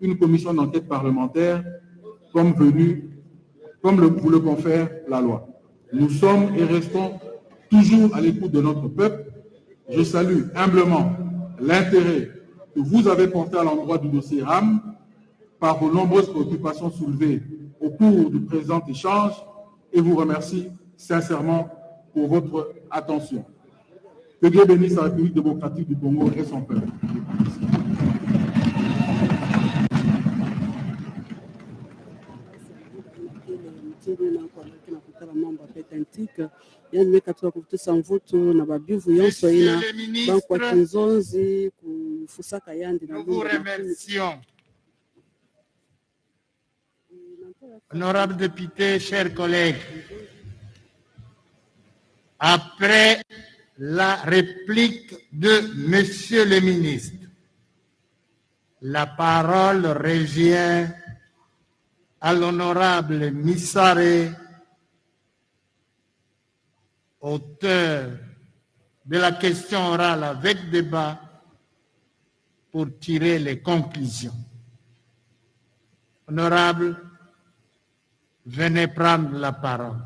J: une commission d'enquête parlementaire comme vous le confère la loi. Nous sommes et restons toujours à l'écoute de notre peuple. Je salue humblement l'intérêt que vous avez porté à l'endroit du dossier RAM par vos nombreuses préoccupations soulevées au cours du présent échange et vous remercie sincèrement pour votre attention. Que Dieu bénisse la République démocratique du Congo et son peuple.
I: mutini na kualaki na kutala mambo ya petantike yani mekatoka kutisa mvutu na babivu yonso ina banku wa kinzonzi kufusaka yandi na
A: nous vous remercions. Honorables députés, chers collègues, après la réplique de Monsieur le ministre, la parole revient à l'honorable Missare, auteur de la question orale avec débat, pour tirer les conclusions. Honorable, venez prendre la parole.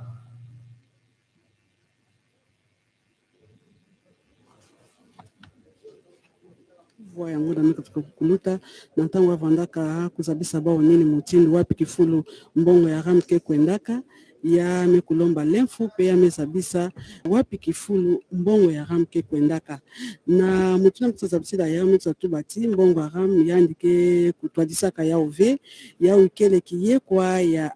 I: voa yango na katika kukuluta na ntango avandaka kuzabisa bao nini mutindi wapi kifulu mbongo ya ramke kwendaka ya mekulomba lemfu pe ya mezabisa wapi kifulu mbongo ya ramke kwendaka na mutuna mtazabisida ya mtazatubati mbongo ya ram yandike kutwadisaka ya OV ya ukele kiye kwa ya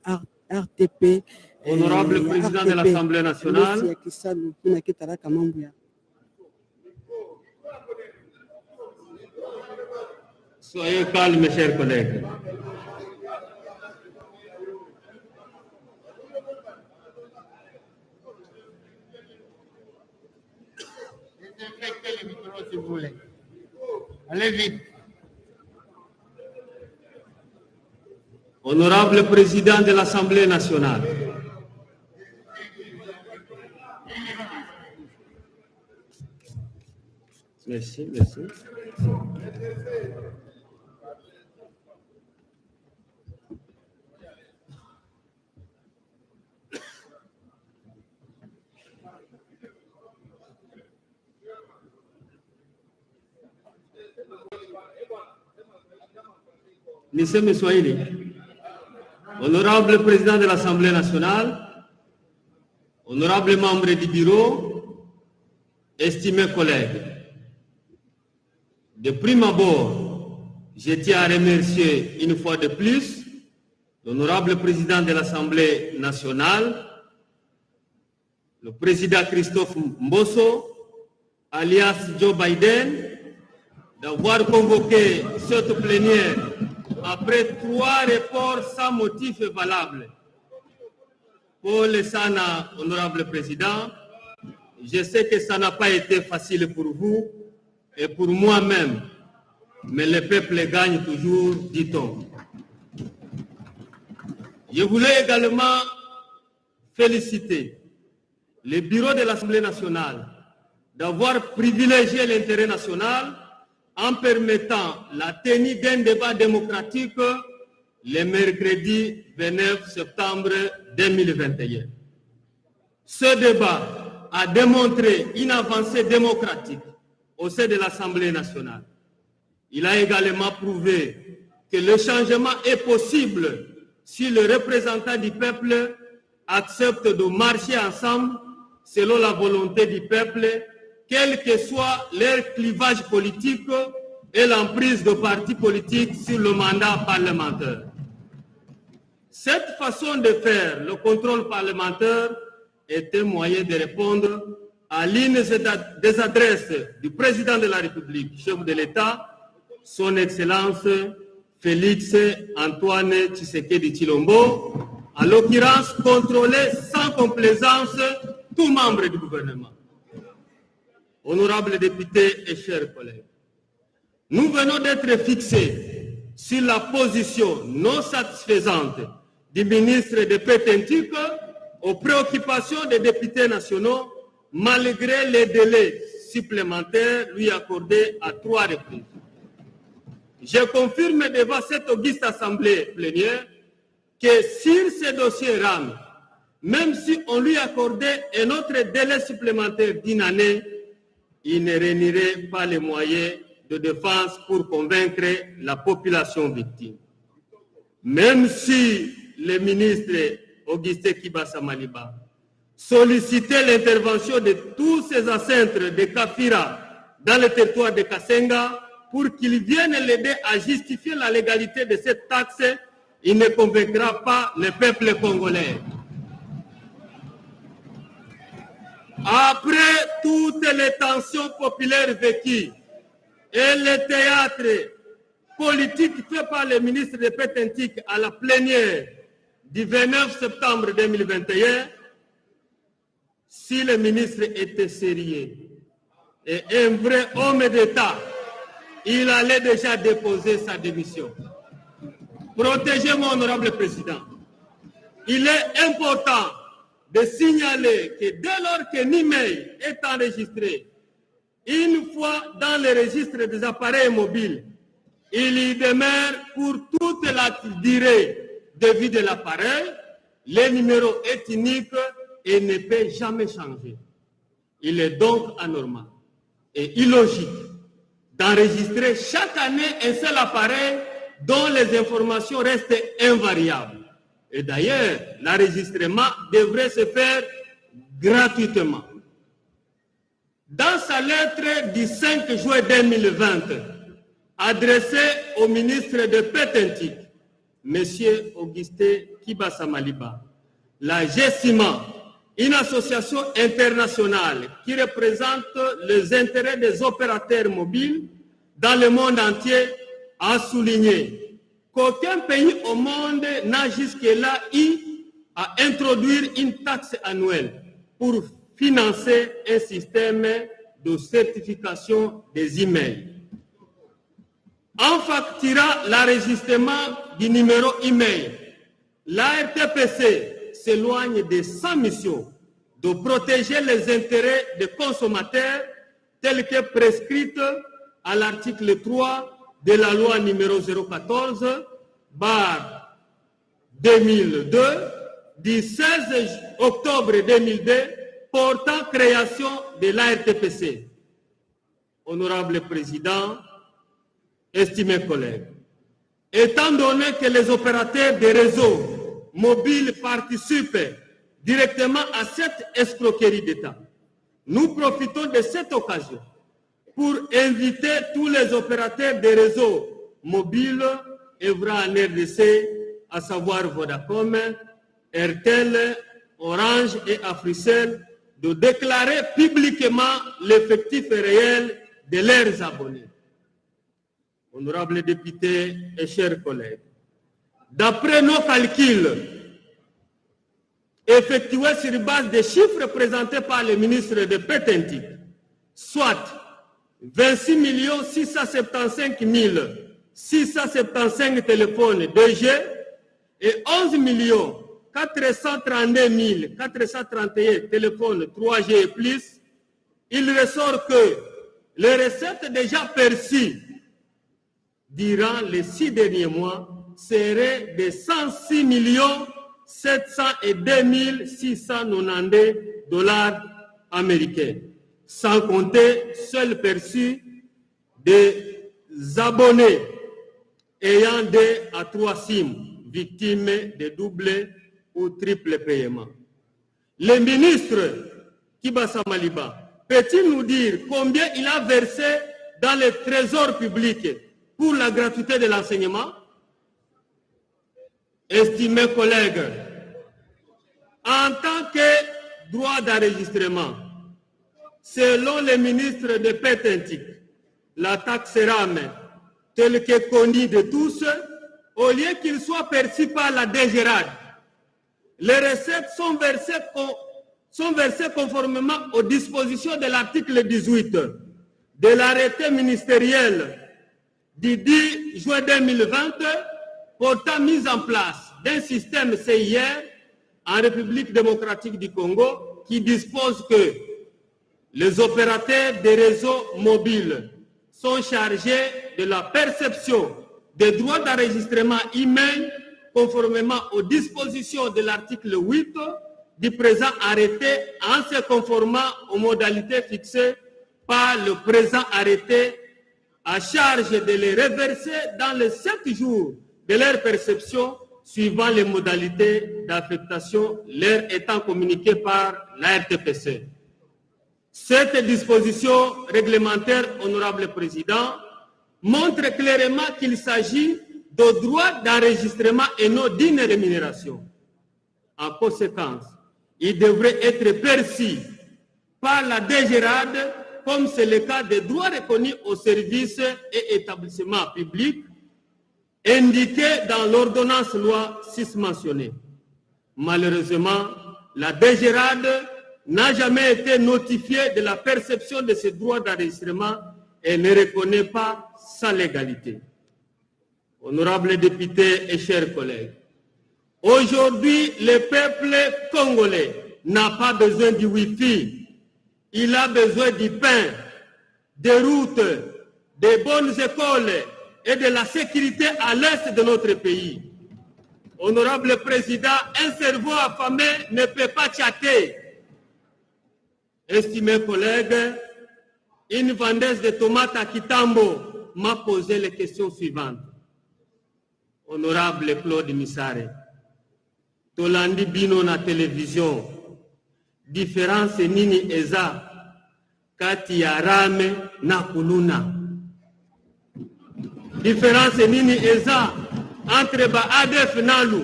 I: RTP.
G: Honorable Président de l'Assemblée nationale,
I: ya kisalu kuna kitaraka mambo ya
G: soyez calmes, mes chers collègues.
A: Désinfectez le micro, s'il vous plaît. Allez vite.
G: Honorable Président de l'Assemblée nationale, merci, merci. Niseme Swahili. Honorable Président de l'Assemblée nationale, honorable membres du bureau, estimés collègues, de prime abord, je tiens à remercier une fois de plus l'honorable Président de l'Assemblée nationale, le Président Christophe Mbosso, alias Joe Biden, d'avoir convoqué cette plénière après 3 reports sans motif valable. Pour le Sana, honorable Président, je sais que ça n'a pas été facile pour vous et pour moi-même, mais le peuple gagne toujours, dit-on. Je voulais également féliciter le bureau de l'Assemblée nationale d'avoir privilégié l'intérêt national en permettant la tenue d'un débat démocratique le mercredi 29 septembre 2021. Ce débat a démontré une avancée démocratique au sein de l'Assemblée nationale. Il a également prouvé que le changement est possible si les représentants du peuple acceptent de marcher ensemble selon la volonté du peuple, quel que soit leur clivage politique et l'emprise de partis politiques sur le mandat parlementaire. Cette façon de faire le contrôle parlementaire est un moyen de répondre à l'une des adresses du président de la République, chef de l'État, son Excellence Félix Antoine Tshisekedi Tshilombo, en l'occurrence contrôler sans complaisance tout membre du gouvernement. Honorables députés et chers collègues, nous venons d'être fixés sur la position non satisfaisante du ministre des Pétentique aux préoccupations des députés nationaux malgré les délais supplémentaires lui accordés à 3 reprises. Je confirme devant cette auguste assemblée plénière que sur ces dossiers RAM, même si on lui accordait un autre délai supplémentaire d'1 année, il ne réunirait pas les moyens de défense pour convaincre la population victime. Même si le ministre Augustin Kibasa Maliba sollicitait l'intervention de tous ces ancêtres de Kafira dans le territoire de Kasenga pour qu'ils viennent l'aider à justifier la légalité de cette taxe, il ne convaincra pas le peuple congolais. Après toutes les tensions populaires vécues et le théâtre politique fait par le ministre de Pétentique à la plénière du 29 septembre 2021, si le ministre était sérieux et un vrai homme d'État, il allait déjà déposer sa démission. Protégez mon honorable président. Il est important de signaler que dès lors qu'un email est enregistré, une fois dans le registre des appareils mobiles, il y demeure pour toute la durée de vie de l'appareil, le numéro est unique et ne peut jamais changer. Il est donc anormal et illogique d'enregistrer chaque année un seul appareil dont les informations restent invariables. Et d'ailleurs, l'enregistrement devrait se faire gratuitement. Dans sa lettre du 5 juin 2020, adressée au ministre de Pétentique, M. Augustin Kibasa Maliba, la GESIMA, une association internationale qui représente les intérêts des opérateurs mobiles dans le monde entier, a souligné qu'aucun pays au monde n'a jusque-là eu à introduire une taxe annuelle pour financer un système de certification des emails. En facturant l'enregistrement du numéro email, l'ARTPC s'éloigne de sa mission de protéger les intérêts des consommateurs tels que prescrite à l'article 3 de la loi numéro 014/2002 du 16 octobre 2002 portant création de l'ARTPC. Honorable Président, estimés collègues, étant donné que les opérateurs des réseaux mobiles participent directement à cette escroquerie d'État, nous profitons de cette occasion pour inviter tous les opérateurs des réseaux mobiles œuvrant en RDC, à savoir Vodacom, Airtel, Orange et Africell, de déclarer publiquement l'effectif réel de leurs abonnés. Honorables députés et chers collègues, d'après nos calculs effectués sur base des chiffres présentés par le ministre de Pétentique, soit 26 675 675 téléphones 2G et 11 432 431 téléphones 3G et plus, il ressort que les recettes déjà perçues durant les 6 derniers mois seraient de 106 702 692 $ américains, sans compter seuls perçus des abonnés ayant 2 à 3 SIM, victimes de double ou triple paiement. Le ministre Kibasa Maliba peut-il nous dire combien il a versé dans le trésor public pour la gratuité de l'enseignement? Estimés collègues, en tant que droit d'enregistrement, selon le ministre de Pétentique, la taxe RAM, telle que connue de tous, au lieu qu'il soit perçu par la DGRAD, les recettes sont versées conformément aux dispositions de l'article 18 de l'arrêté ministériel du 10 juin 2020 portant mise en place d'un système CIR en République démocratique du Congo qui dispose que les opérateurs des réseaux mobiles sont chargés de la perception des droits d'enregistrement email conformément aux dispositions de l'article 8 du présent arrêté en se conformant aux modalités fixées par le présent arrêté, à charge de les reverser dans les 7 jours de leur perception suivant les modalités d'affectation leur étant communiquées par la RTPC. Cette disposition réglementaire, honorable président, montre clairement qu'il s'agit de droits d'enregistrement et non d'une rémunération. En conséquence, il devrait être perçu par la DGRAD, comme c'est le cas des droits reconnus aux services et établissements publics, indiqués dans l'ordonnance loi 6 mentionnée. Malheureusement, la DGRAD n'a jamais été notifiée de la perception de ces droits d'enregistrement et ne reconnaît pas sa légalité. Honorables députés et chers collègues, aujourd'hui, le peuple congolais n'a pas besoin du Wi-Fi, il a besoin du pain, des routes, des bonnes écoles et de la sécurité à l'est de notre pays. Honorable Président, un cerveau affamé ne peut pas tchatter. Estimés collègues, une vendeuse de tomates à Kitambo m'a posé les questions suivantes. Honorable Claude Missare, tolandi bino na télévision, différence nini eza kati ya rame na kuluna? Différence nini eza entre ba ADF nalu,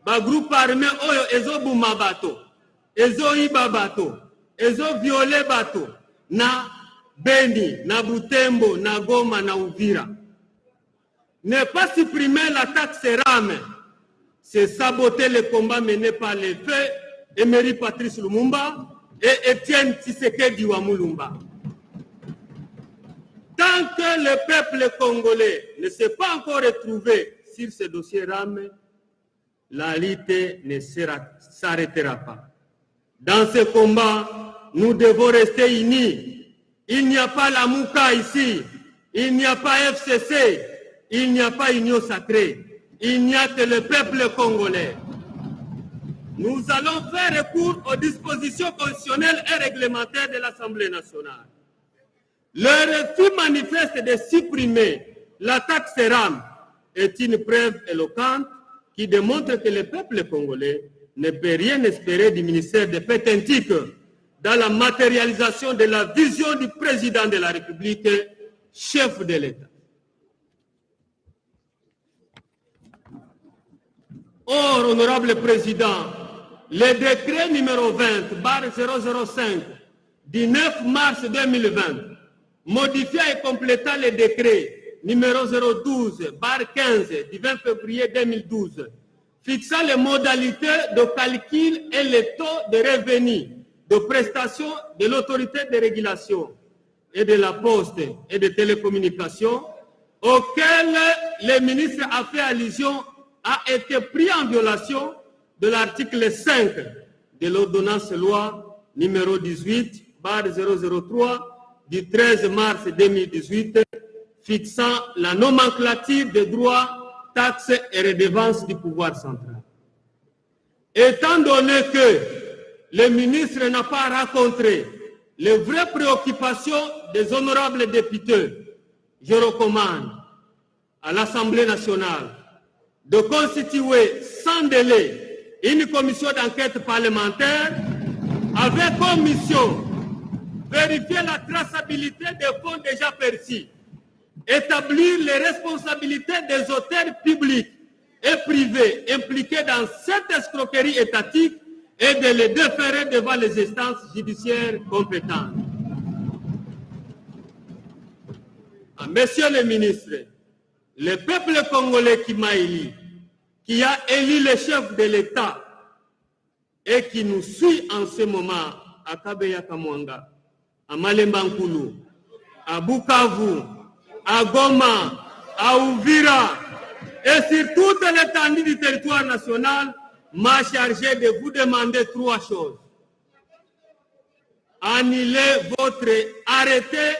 G: ba groupe armé oyo ezo buma bato, ezo iba bato, ezo viole bato, na Beni, na Butembo, na Goma, na Uvira. Ne pas supprimer la taxe rame, c'est saboter le combat mené par les feux Emery Patrice Lumumba et Étienne Tshisekedi Wamulumba. Tant que le peuple congolais ne s'est pas encore retrouvé sur ce dossier rame, la lutte ne s'arrêtera pas. Dans ce combat, nous devons rester unis. Il n'y a pas la Mouka ici, il n'y a pas FCC, il n'y a pas Union sacrée, il n'y a que le peuple congolais. Nous allons faire recours aux dispositions constitutionnelles et réglementaires de l'Assemblée nationale. Le refus manifeste de supprimer la taxe rame est une preuve éloquente qui démontre que le peuple congolais ne peut rien espérer du ministère des Faits antiques dans la matérialisation de la vision du président de la République, chef de l'État. Or, honorable président, le décret numéro 20/005 du 9 mars 2020, modifiant et complétant le décret numéro 012/15 du 20 février 2012, fixant les modalités de calcul et les taux de revenus de prestations de l'autorité de régulation et de la poste et de télécommunications, auquel le ministre a fait allusion, a été pris en violation de l'article 5 de l'ordonnance loi numéro 18/003 du 13 mars 2018, fixant la nomenclature des droits, taxes et redevances du pouvoir central. Étant donné que le ministre n'a pas rencontré les vraies préoccupations des honorables députés, je recommande à l'Assemblée nationale de constituer sans délai une commission d'enquête parlementaire avec comme mission vérifier la traçabilité des fonds déjà perçus, établir les responsabilités des auteurs publics et privés impliqués dans cette escroquerie étatique et de les déférer devant les instances judiciaires compétentes. Monsieur le ministre, le peuple congolais qui m'a élu, qui a élu le chef de l'État et qui nous suit en ce moment à Kabeya Kamwanga, à Malemba Nkulu, à Bukavu, à Goma, à Uvira et sur toute l'étendue du territoire national, m'a chargé de vous demander 3 choses. Annulez votre arrêté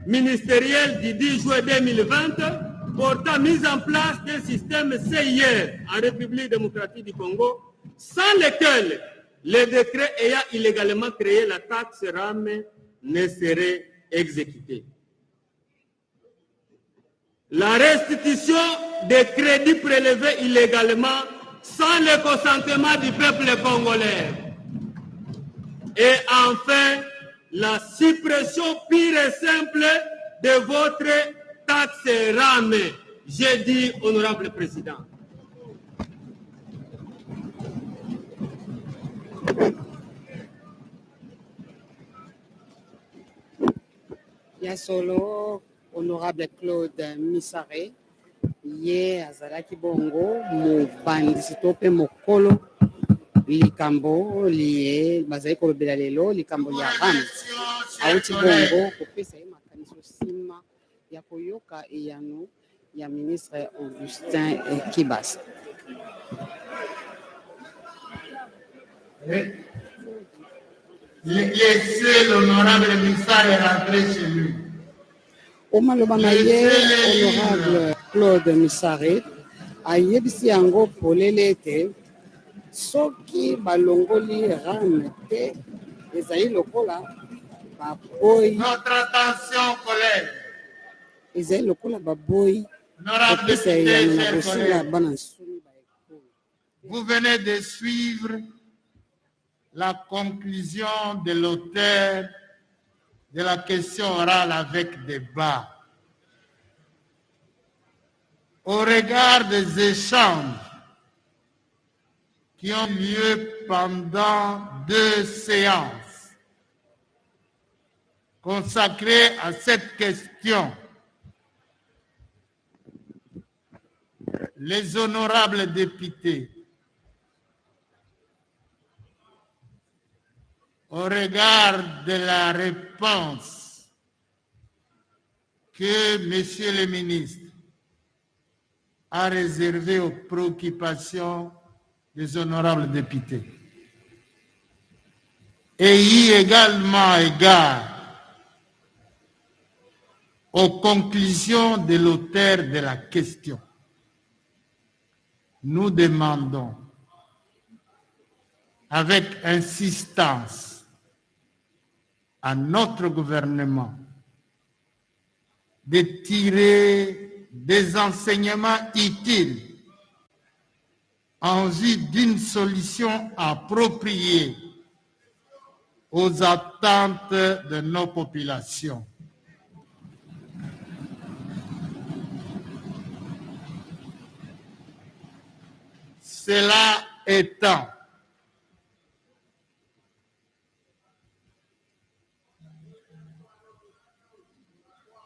G: ministériel du 10 juin 2020 portant mise en place d'un système CIR en République démocratique du Congo, sans lequel le décret ayant illégalement créé la taxe rame ne serait exécuté. La restitution des crédits prélevés illégalement sans le consentement du peuple congolais. Et enfin, la suppression pure et simple de votre taxe rame. J'ai dit, honorable président.
H: ya solo honorable Claude Misare ye azalaki bongo mobandisi to mpe mokolo likambo liye bazali kolobela lelo likambo ya ram auti bongo kopesa ye makanisi nsima ya koyoka eyano ya ministre Augustin Kibasa.
A: Laissez l'honorable Misare rentrer chez lui.
H: Omaloba na ye honorable Claude Misare ayebisi yango polele ete soki balongoli ram te ezali lokola baboyi.
A: Notre attention, collègues.
H: Ezali lokola baboyi
A: Honorable
H: kopesa
A: député,
H: eyano na
A: chers
H: kosila
A: collègues,
H: bana nsumi baekolo.
A: vous venez de suivre la conclusion de l'auteur de la question orale avec débat. Au regard des échanges qui ont lieu pendant 2 séances consacrées à cette question, les honorables députés, au regard de la réponse que Monsieur le ministre a réservée aux préoccupations des honorables députés, et y également égard aux conclusions de l'auteur de la question, nous demandons avec insistance à notre gouvernement de tirer des enseignements utiles en vue d'une solution appropriée aux attentes de nos populations. Cela étant,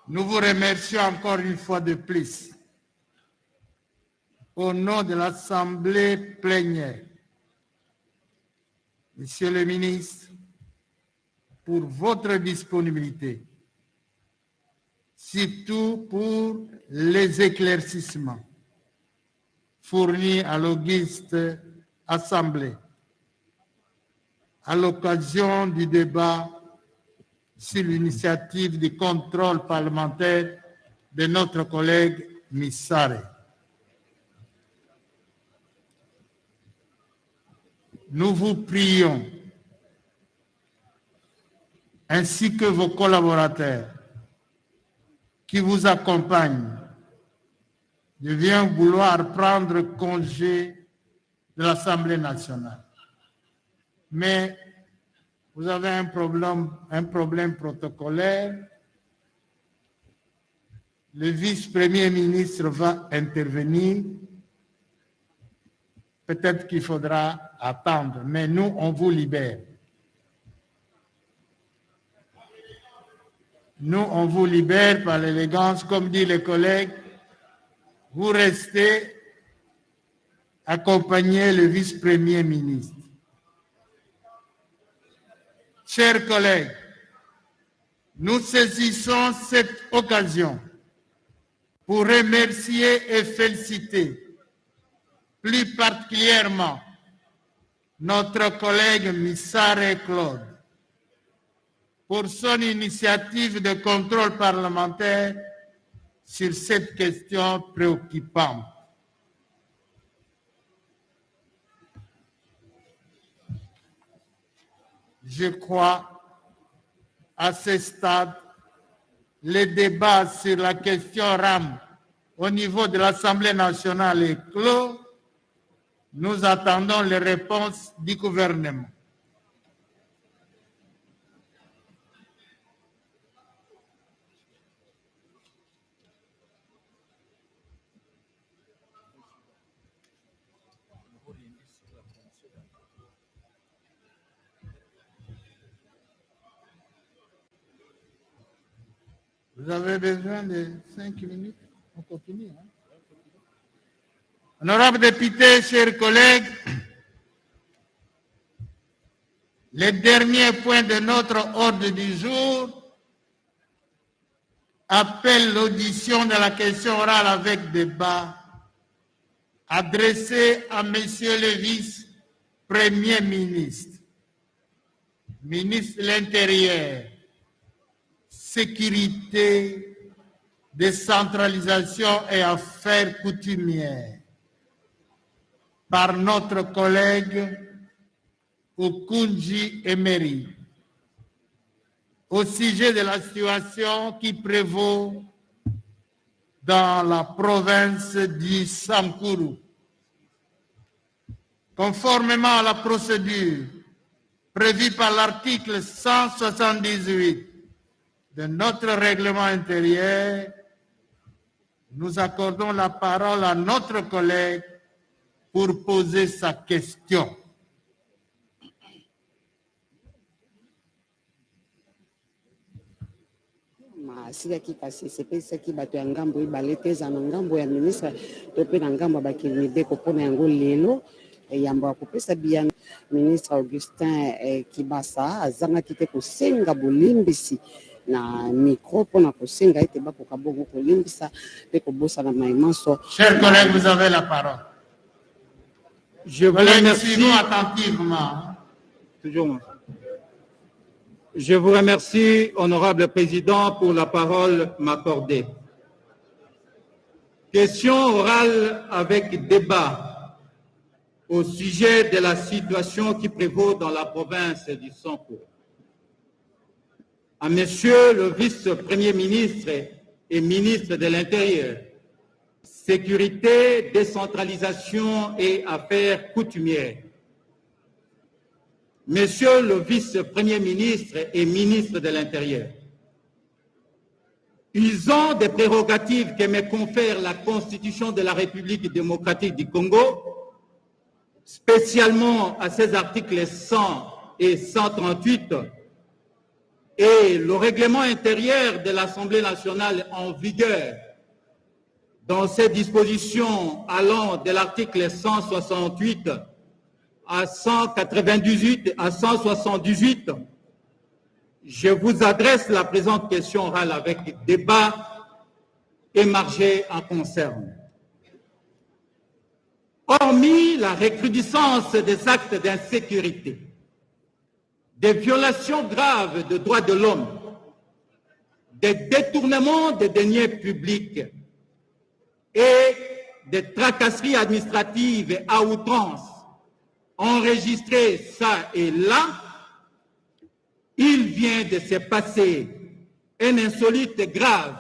A: nous vous remercions encore une fois de plus au nom de l'Assemblée plénière, Monsieur le ministre, pour votre disponibilité, surtout pour les éclaircissements fournis à l'auguste Assemblée à l'occasion du débat sur l'initiative du contrôle parlementaire de notre collègue Misare. Nous vous prions, ainsi que vos collaborateurs qui vous accompagnent, de bien vouloir prendre congé de l'Assemblée nationale. Mais vous avez un problème protocolaire. Le vice-premier ministre va intervenir. Peut-être qu'il faudra attendre, mais nous, on vous libère. Nous, on vous libère par l'élégance, comme dit les collègues. Vous restez accompagner le vice-premier ministre. Chers collègues, nous saisissons cette occasion pour remercier et féliciter plus particulièrement notre collègue Misare Claude pour son initiative de contrôle parlementaire sur cette question préoccupante. Je crois, à ce stade, le débat sur la question RAM au niveau de l'Assemblée nationale est clos. Nous attendons les réponses du gouvernement. Vous avez besoin de 5 minutes? On continue. Hein? Honorables députés, chers collègues, le dernier point de notre ordre du jour appelle l'audition de la question orale avec débat adressée à Monsieur le vice-premier ministre, ministre de l'Intérieur, Sécurité, Décentralisation et Affaires coutumières, par notre collègue Okunji Emery, au sujet de la situation qui prévaut dans la province du Sankuru. Conformément à la procédure prévue par l'article 178 de notre règlement intérieur, nous accordons la parole à notre collègue pour poser sa question.
H: Asilaki kasi sepesaki bato ya ngambo ebale te eza na ngambo ya ministre to mpe na ngambo ya bakilmideko mpona yango lelo yambo ya kopesa biyano ministre Augustin Kibasa azangaki te kosenga bolimbisi na micro mpona kosenga ete bakoka bongo kolimbisa mpe kobosana maimanso.
A: Chers collègues, vous avez la parole.
K: Je vous remercie
A: attentivement.
K: Toujours. Je vous remercie, honorable président, pour la parole m'accordée. Question orale avec débat au sujet de la situation qui prévaut dans la province du Sankuru. À Monsieur le vice-premier ministre et ministre de l'Intérieur, Sécurité, Décentralisation et Affaires coutumières. Monsieur le vice-premier ministre et ministre de l'Intérieur, usant des prérogatives que me confère la Constitution de la République démocratique du Congo, spécialement à ses articles 100 et 138, et le règlement intérieur de l'Assemblée nationale en vigueur, dans ses dispositions allant de l'article 168 à 198 à 178, je vous adresse la présente question orale avec débat émargé en concerne. Hormis la recrudescence des actes d'insécurité, des violations graves de droits de l'homme, des détournements des deniers publics et des tracasseries administratives à outrance, enregistré ça et là, il vient de se passer un insolite grave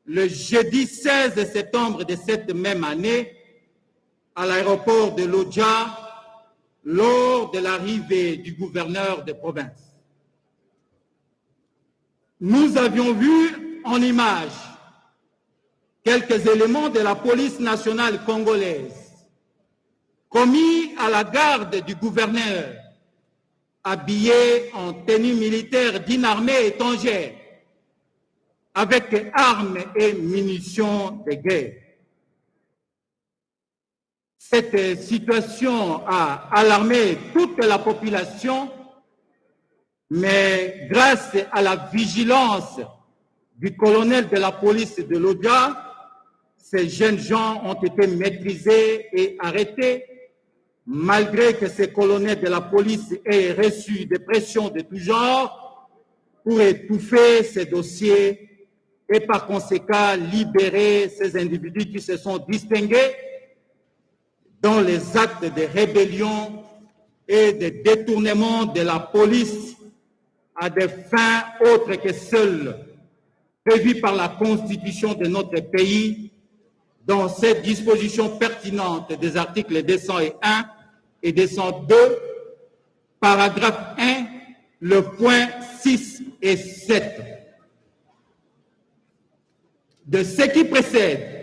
K: le jeudi 16 septembre de cette même année à l'aéroport de Lodja lors de l'arrivée du gouverneur de province. Nous avions vu en image quelques éléments de la police nationale congolaise commis à la garde du gouverneur, habillé en tenue militaire d'une armée étrangère, avec armes et munitions de guerre. Cette situation a alarmé toute la population, mais grâce à la vigilance du colonel de la police de Lodja, ces jeunes gens ont été maîtrisés et arrêtés, malgré que ces colonels de la police aient reçu des pressions de tout genre pour étouffer ces dossiers et par conséquent libérer ces individus qui se sont distingués dans les actes de rébellion et de détournement de la police à des fins autres que celles prévues par la Constitution de notre pays, dans ces dispositions pertinentes des articles 201 et 202, paragraphe 1, le point 6 et 7. De ce qui précède,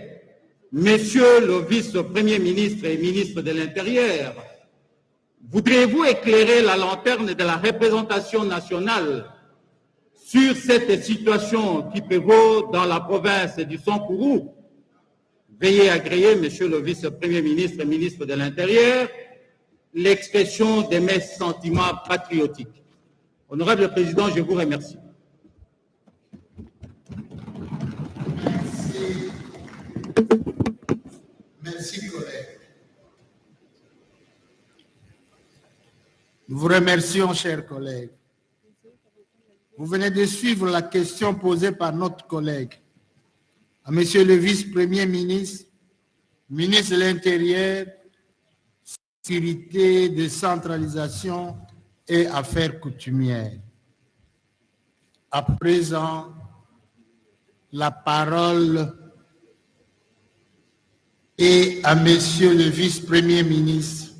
K: Monsieur le vice-premier ministre et ministre de l'Intérieur, voudriez-vous éclairer la lanterne de la représentation nationale sur cette situation qui prévaut dans la province du Sankourou, veuillez agréer, Monsieur le vice-premier ministre et ministre de l'Intérieur, l'expression de mes sentiments patriotiques. Honorable Président, je vous remercie.
A: Merci, collègue. Nous vous remercions, chers collègues. Vous venez de suivre la question posée par notre collègue à Monsieur le vice-premier ministre, ministre de l'Intérieur, Sécurité, décentralisation et affaires coutumières. À présent, la parole est à Monsieur le vice-premier ministre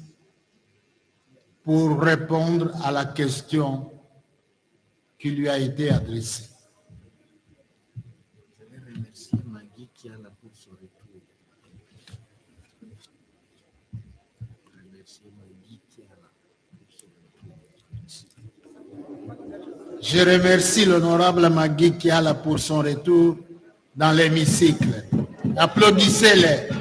A: pour répondre à la question qui lui a été adressée. Je vais remercier Magui qui a la pour son retour. Je remercie l'honorable Magui qui a là pour son retour dans l'hémicycle. Applaudissez-les.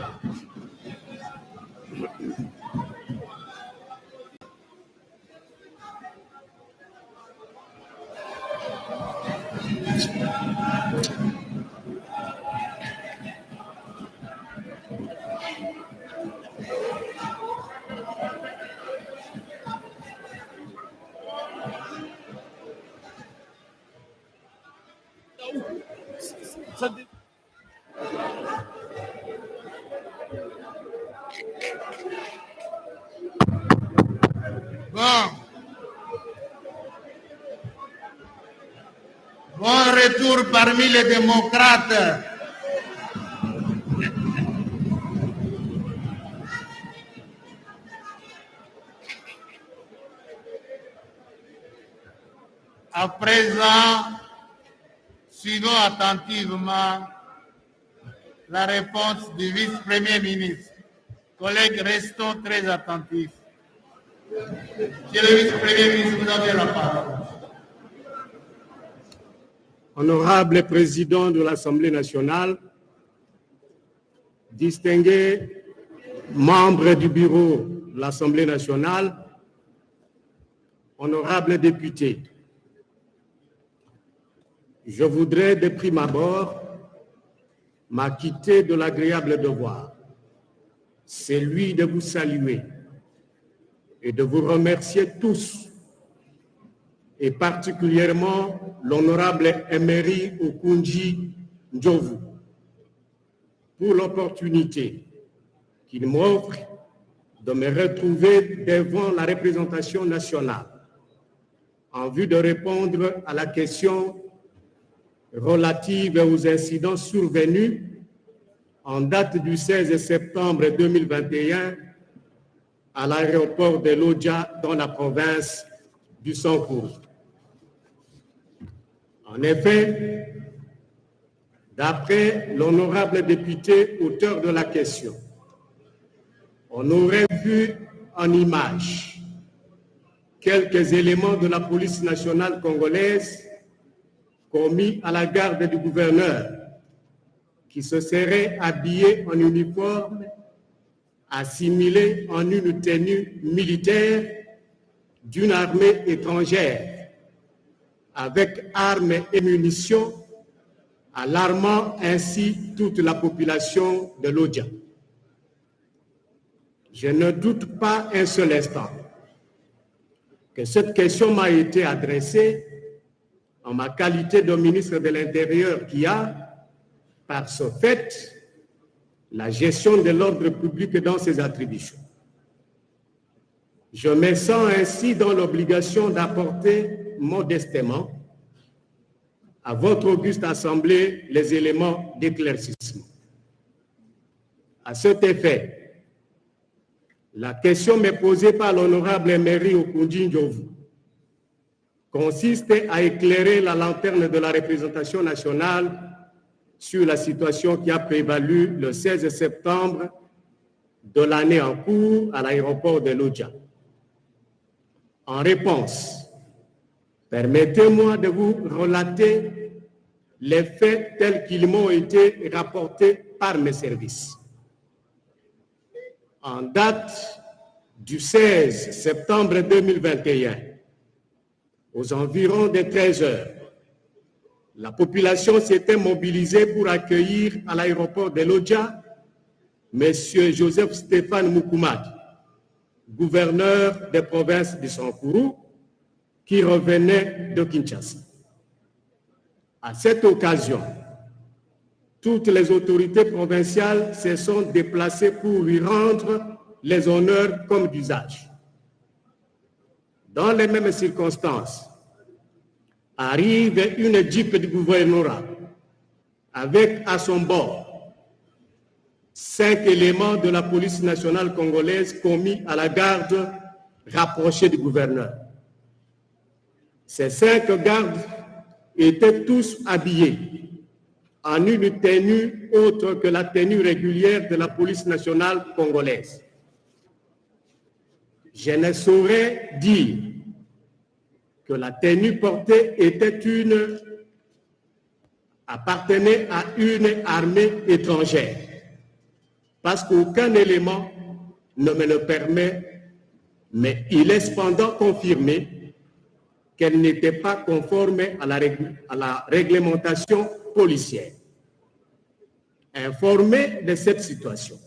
A: Bon retour parmi les démocrates. À présent, suivons attentivement la réponse du vice-premier ministre. Collègues, restons très attentifs. Monsieur le vice-premier ministre, vous avez la parole.
G: Honorable Président de l'Assemblée nationale, distingués membres du bureau de l'Assemblée nationale, honorables députés, je voudrais de prime abord m'acquitter de l'agréable devoir, celui de vous saluer et de vous remercier tous, et particulièrement l'honorable Emery Okunji Ndjovu, pour l'opportunité qu'il m'offre de me retrouver devant la représentation nationale en vue de répondre à la question relative aux incidents survenus en date du 16 septembre 2021 à l'aéroport de Lodja dans la province du Sankourou. En effet, d'après l'honorable député auteur de la question, on aurait vu en image quelques éléments de la police nationale congolaise commis à la garde du gouverneur qui se serait habillé en uniforme assimilé en une tenue militaire d'une armée étrangère avec armes et munitions, alarmant ainsi toute la population de Lodja. Je ne doute pas un seul instant que cette question m'a été adressée en ma qualité de ministre de l'Intérieur qui a, par ce fait, la gestion de l'ordre public dans ses attributions. Je me sens ainsi dans l'obligation d'apporter modestement à votre auguste assemblée les éléments d'éclaircissement. À cet effet, la question m'est posée par l'honorable Emery Okunji Ndjovu consiste à éclairer la lanterne de la représentation nationale sur la situation qui a prévalu le 16 septembre de l'année en cours à l'aéroport de Lodja. En réponse, Permettez-moi de vous relater les faits tels qu'ils m'ont été rapportés par mes services. En date du 16 septembre 2021, aux environs des 13 heures, la population s'était mobilisée pour accueillir à l'aéroport de Lodja M. Joseph Stéphane Moukoumad, gouverneur des provinces de Sankourou, qui revenait de Kinshasa. À cette occasion, toutes les autorités provinciales se sont déplacées pour lui rendre les honneurs comme d'usage. Dans les mêmes circonstances, arrive une jeep du gouvernorat avec à son bord 5 éléments de la police nationale congolaise commis à la garde rapprochée du gouverneur. Ces 5 gardes étaient tous habillés en une tenue autre que la tenue régulière de la police nationale congolaise. Je ne saurais dire que la tenue portée appartenait à une armée étrangère, parce qu'aucun élément ne me le permet, mais il est cependant confirmé qu'elle n'était pas conforme à la réglementation policière. Informé de cette situation,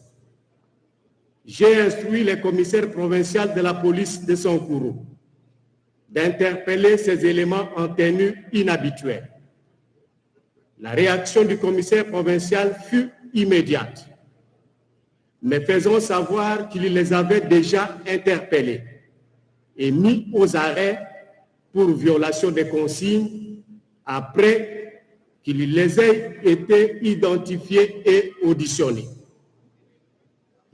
G: j'ai instruit le commissaire provincial de la police de Sankourou d'interpeller ces éléments en tenue inhabituelle. La réaction du commissaire provincial fut immédiate, me faisant savoir qu'il les avait déjà interpellés et mis aux arrêts pour violation des consignes après qu'il les ait été identifiés et auditionnés.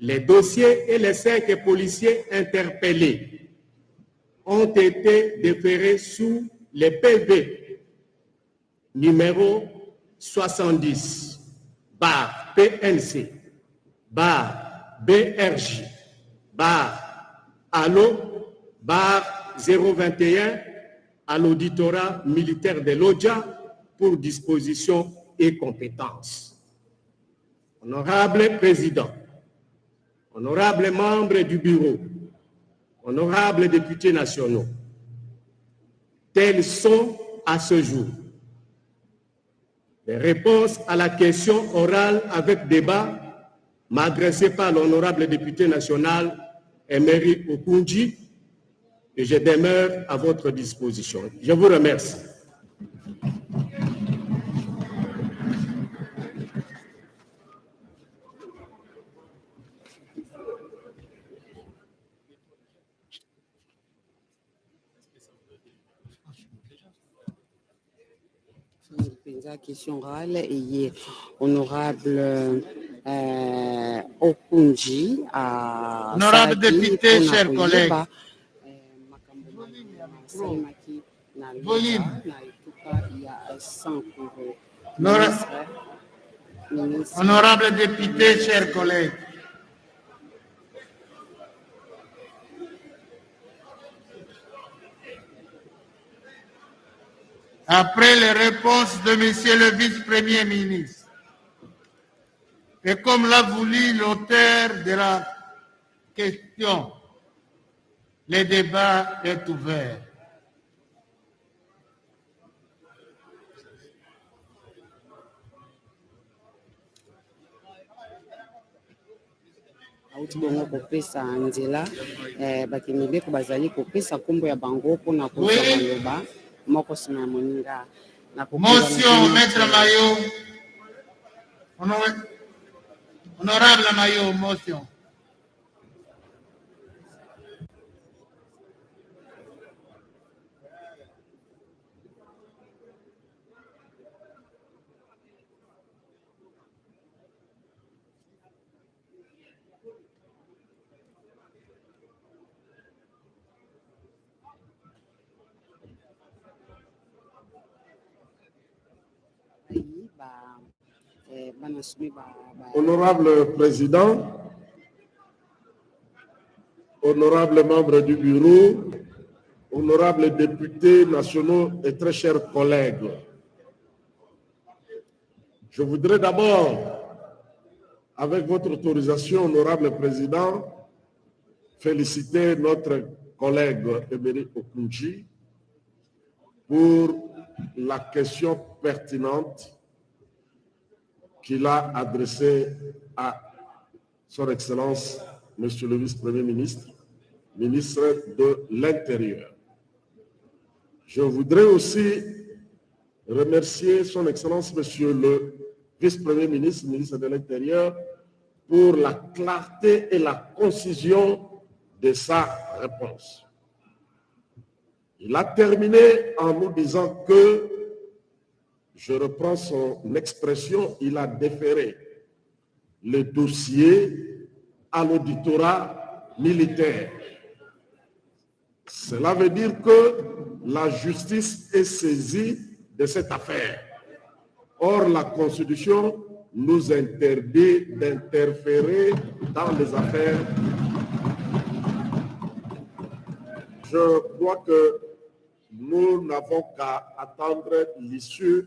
G: Les dossiers et les 5 policiers interpellés ont été déférés sous les PV numéro 70 bar PNC bar BRJ bar ALO bar 021 à l'auditorat militaire de Lodja pour disposition et compétence. Honorable Président, honorables membres du bureau, honorables députés nationaux, telles sont à ce jour les réponses à la question orale avec débat m'adressée par l'honorable député national Emery Okunji, et je demeure à votre disposition. Je vous remercie.
H: La question orale est honorable Okunji.
A: Honorable député, chers collègues. Volume. Honorable député, chers collègues. Après les réponses de Monsieur le vice-premier ministre, et comme l'a voulu l'auteur de la question, le débat est ouvert.
H: Bongo kopesa nzela bakimibeko bazali kopesa kombo ya bango pona kozwa maloba moko sima moninga na
A: motion maître Mayo, honorable Mayo, motion.
L: Honorable Président, honorables membres du bureau,
G: honorables députés nationaux et très chers collègues, je voudrais d'abord, avec votre autorisation, honorable président, féliciter notre collègue Emery Okunji pour la question pertinente qu'il a adressée à son Excellence, Monsieur le Vice-Premier ministre, ministre de l'Intérieur. Je voudrais aussi remercier son Excellence, Monsieur le Vice-Premier ministre, ministre de l'Intérieur, pour la clarté et la concision de sa réponse. Il a terminé en nous disant que, je reprends son expression, il a déféré le dossier à l'auditorat militaire. Cela veut dire que la justice est saisie de cette affaire. Or, la Constitution nous interdit d'interférer dans les affaires. Je crois que nous n'avons qu'à attendre l'issue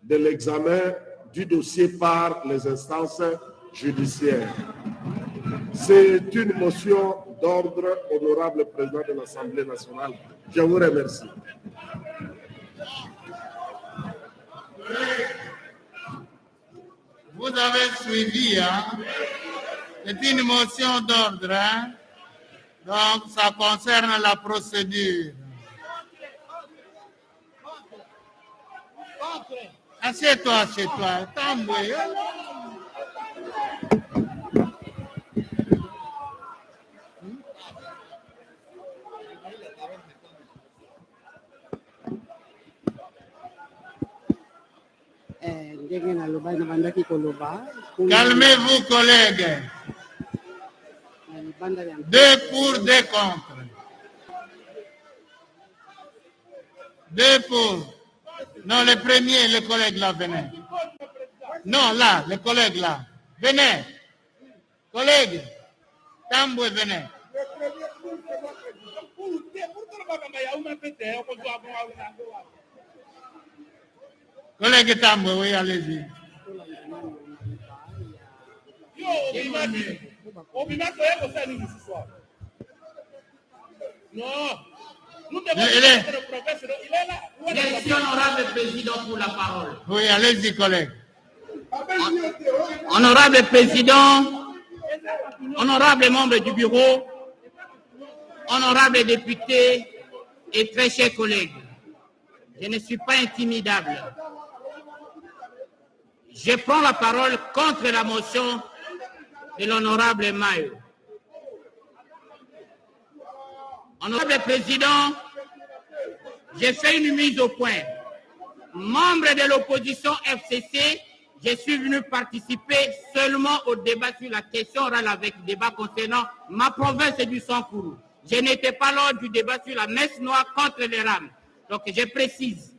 G: de l'examen du dossier par les instances judiciaires. C'est une motion d'ordre, honorable président de l'Assemblée nationale. Je vous remercie.
A: Vous avez suivi, hein? C'est une motion d'ordre, hein? Donc ça concerne la procédure. Assieds-toi, assieds-toi. Tamboué. Calmez-vous, collègues. 2 pour, 2 contre. 2 pour. Non, le premier, le collègue là, venez. Non, là, le collègue là. Venez. Collègue. Tamboué, venez. Collègue Tamboué, oui, allez-y.
D: Merci, honorable président, pour la parole.
A: Oui, allez-y, collègue.
D: Honorable président, honorable membre du bureau, honorable député et très chers collègues, je ne suis pas intimidable. Je prends la parole contre la motion de l'honorable Mayo. Honorable président, j'ai fait une mise au point. Membre de l'opposition FCC, je suis venu participer seulement au débat sur la question orale avec le débat concernant ma province du Sankourou. Je n'étais pas lors du débat sur la messe noire contre les rames. Donc je précise.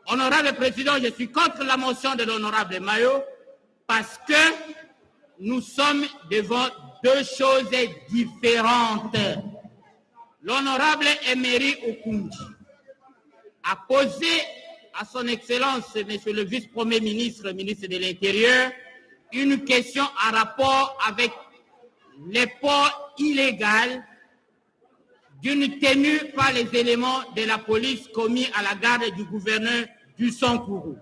D: Honorable président, je suis contre la motion de l'honorable Mayo parce que nous sommes devant 2 choses différentes. L'honorable Emery Okunji a posé à son Excellence, Monsieur le Vice-Premier ministre, ministre de l'Intérieur, une question en rapport avec les ports illégaux d'une tenue par les éléments de la police commis à la garde du gouverneur du Sankourou.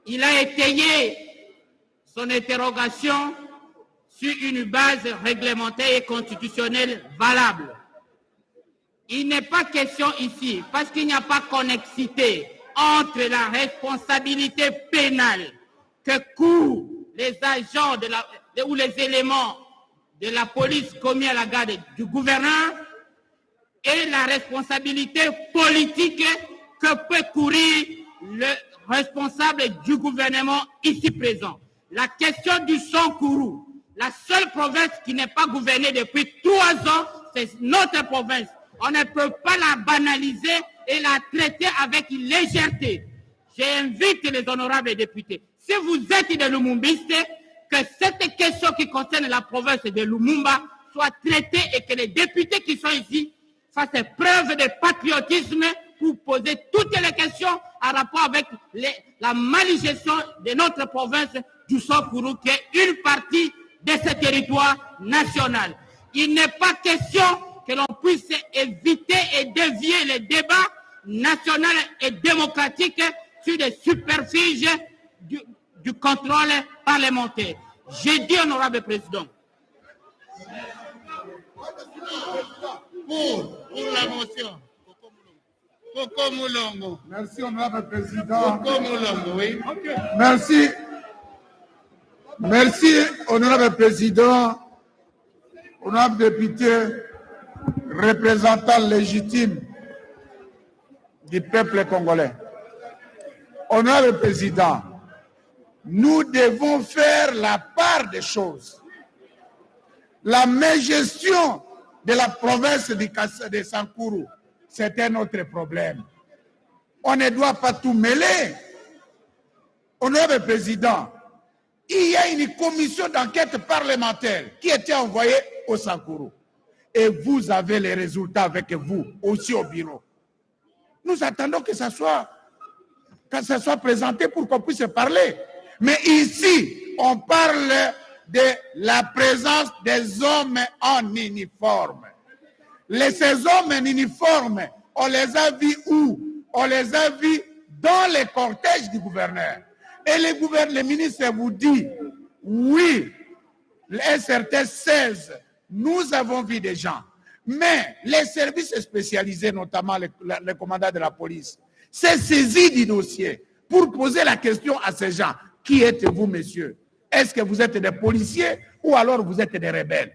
D: Il a étayé son interrogation sur une base réglementaire et constitutionnelle valable. Il n'est pas question ici, parce qu'il n'y a pas connexité entre la responsabilité pénale que courent les agents ou les éléments de la police commis à la garde du gouverneur et la responsabilité politique que peut courir le responsable du gouvernement ici présent. La question du Sankourou, la seule province qui n'est pas gouvernée depuis 3 ans, c'est notre province. On ne peut pas la banaliser et la traiter avec légèreté. J'invite les honorables députés, si vous êtes des Lumumbistes, que cette question qui concerne la province de Lumumba soit traitée et que les députés qui sont ici fasse preuve de patriotisme pour poser toutes les questions en rapport avec la malgestion de notre province du Sankuru, qui est une partie de ce territoire national. Il n'est pas question que l'on puisse éviter et dévier les débats nationaux et démocratiques sur des superficies du contrôle parlementaire. J'ai dit, honorable président.
A: Pour la motion. Coco Moulongo.
J: Merci, honorable président.
A: Coco Moulongo, oui.
J: Merci. Merci, honorable président, honorable député, représentant légitime du peuple congolais. Honorable président, nous devons faire la part des choses. La mégestion de la province de Sankuru, c'est un autre problème. On ne doit pas tout mêler. Honorable président, il y a une commission d'enquête parlementaire qui était envoyée au Sankuru. Et vous avez les résultats avec vous, aussi au bureau. Nous attendons que ça soit présenté pour qu'on puisse parler. Mais ici, on parle de la présence des hommes en uniforme. Ces hommes en uniforme, on les a vus où? On les a vus dans les cortèges du gouverneur. Et le ministre vous dit, oui, les certains 16, nous avons vu des gens. Mais les services spécialisés, notamment le commandant de la police, s'est saisi du dossier pour poser la question à ces gens. Qui êtes-vous, messieurs? Est-ce que vous êtes des policiers ou alors vous êtes des rebelles?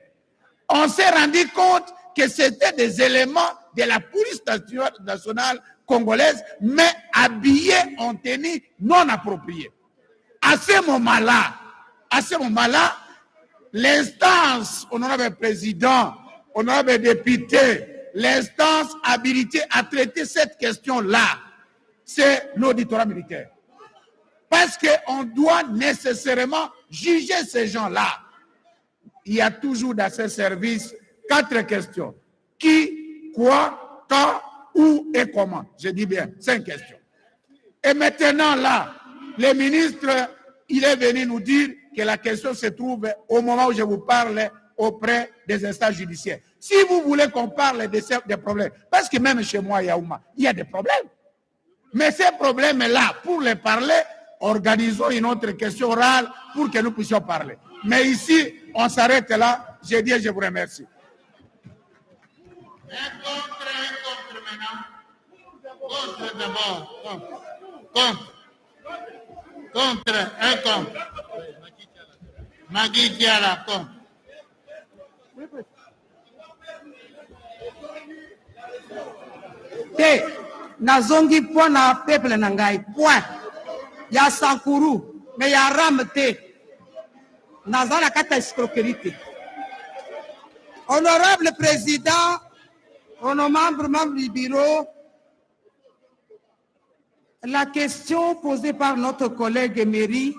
J: On s'est rendu compte que c'était des éléments de la police nationale congolaise, mais habillés en tenue non appropriée. À ce moment-là, l'instance, honorable président, honorable député, l'instance habilitée à traiter cette question-là, c'est l'auditorat militaire. Parce qu'on doit nécessairement juger ces gens-là. Il y a toujours dans ce service 4 questions. Qui, quoi, quand, où et comment. Je dis bien, 5 questions. Et maintenant là, le ministre, il est venu nous dire que la question se trouve au moment où je vous parle auprès des instances judiciaires. Si vous voulez qu'on parle des problèmes, parce que même chez moi, Yaouma, il y a des problèmes. Mais ces problèmes-là, pour les parler, organisons une autre question orale pour que nous puissions parler. Mais ici, on s'arrête là. Je dis et je vous remercie.
A: Un contre maintenant. Contre d'abord. Contre, un contre. Magui Diala, contre.
L: Te, nazongi point na peuple na ngai, point. Ya Sankuru, mais ya Ramte. Nazana kata escroquerie. Honorable président, membre du bureau, la question posée par notre collègue Emery,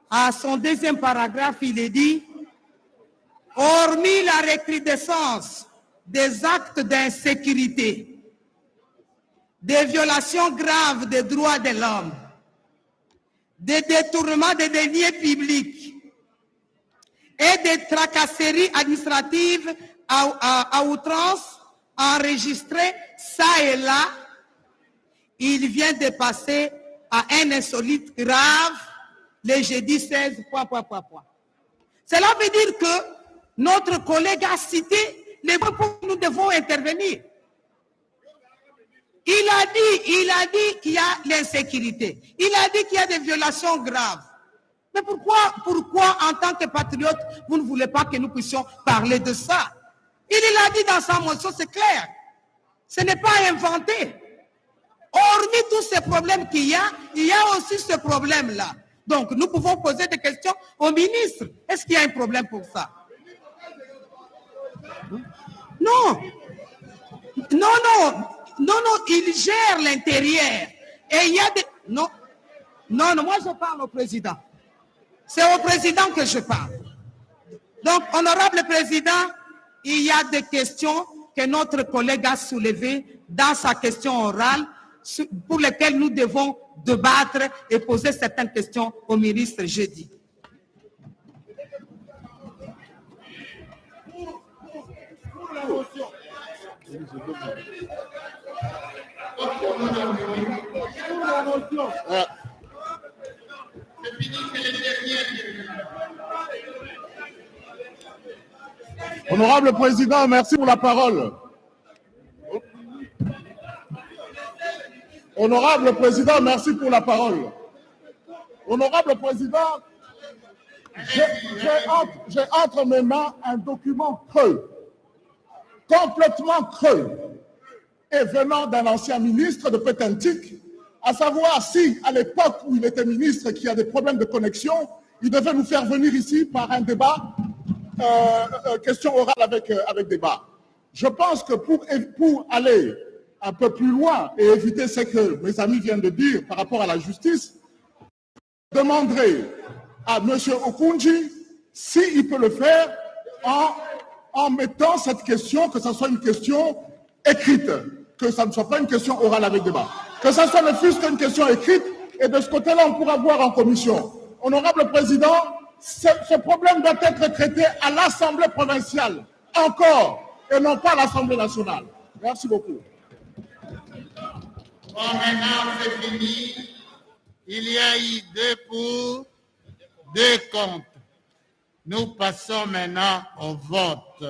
L: à son deuxième paragraphe, il est dit, hormis la recrudescence des actes d'insécurité, des violations graves des droits de l'homme, des détournements des deniers publics et des tracasseries administratives à outrance enregistrées ça et là, il vient de passer à un insolite grave le jeudi 16, Cela veut dire que notre collègue a cité les points où nous devons intervenir. Il a dit qu'il y a l'insécurité. Il a dit qu'il y a des violations graves. Mais pourquoi, en tant que patriote, vous ne voulez pas que nous puissions parler de ça? Il l'a dit dans sa motion, c'est clair. Ce n'est pas inventé. Hormis tous ces problèmes qu'il y a aussi ce problème-là. Donc, nous pouvons poser des questions au ministre. Est-ce qu'il y a un problème pour ça? Non. Non, il gère l'intérieur. Et il y a des... Non, moi je parle au président. C'est au président que je parle. Donc, honorable président, il y a des questions que notre collègue a soulevées dans sa question orale pour lesquelles nous devons débattre et poser certaines questions au ministre jeudi.
B: Honorable Président, merci pour la parole. Honorable Président, merci pour la parole. Honorable Président, j'ai entre mes mains un document creux, complètement creux, et venant d'un ancien ministre de Pétentique, à savoir si, à l'époque où il était ministre, qui a des problèmes de connexion, il devait nous faire venir ici par un débat, question orale avec débat. Je pense que pour aller un peu plus loin et éviter ce que mes amis viennent de dire par rapport à la justice, je demanderai à M. Okunji s'il peut le faire en mettant cette question, que ce soit une question écrite, que ça ne soit pas une question orale avec débat. Que ça soit ne fût qu'une question écrite, et de ce côté-là, on pourra voir en commission. Honorable Président, ce problème doit être traité à l'Assemblée provinciale, encore, et non pas à l'Assemblée nationale. Merci beaucoup.
A: Bon, maintenant, c'est fini. Il y a eu 2 pour, 2 contre. Nous passons maintenant au vote.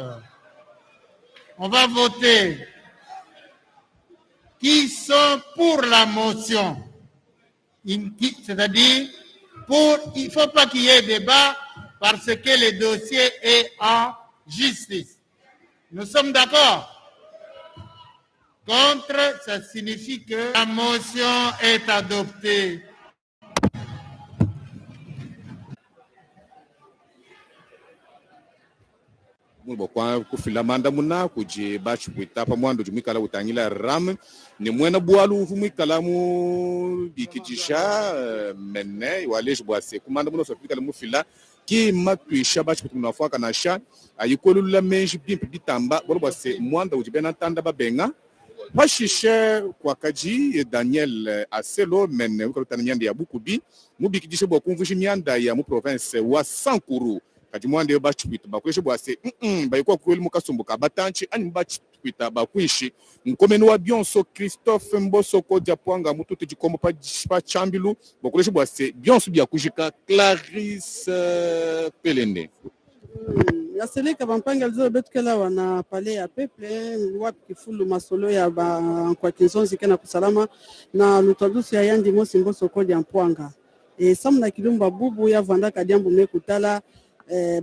A: On va voter. Qui sont pour la motion? C'est-à-dire, il ne faut pas qu'il y ait débat parce que le dossier est en justice. Nous sommes d'accord? Contre, ça signifie que la motion est adoptée.
F: Kwa kufilamanda muna kuje bachi kuita pamwando jumikala utangila ram ni mwena bwalu vumikala mu bikijisha menne waleje bwase kumanda muno sofika mu fila ki matwisha bachi kutunafaka na sha ayikolula menji bimpi bitamba borobase mwanda ujibena tanda babenga bashishe kwa kaji Daniel Aselo menne ukalutana nyanda ya Bukubi mu bikijisha bwa kumvushi nyanda ya mu province wa Sankuru kajimwande bachikwita bakweshe bwase bayiko kweli mukasumbuka batanchi ani bachikwita bakwishi nkomeni wa Bionso Christophe Mboso Kodja Pwanga mututi jikomo pa chambilu bakweshe bwase Bionso bya kujika Clarisse Pelende
I: yaseleka bampanga lizo betukela wana pale ya peple wapi kifulu masolo ya kwa kinzonzi kena kusalama na lutadusu ya yandi mosi Mboso Kodja Pwanga samna kilumba bubu ya vanda kadiambu mekutala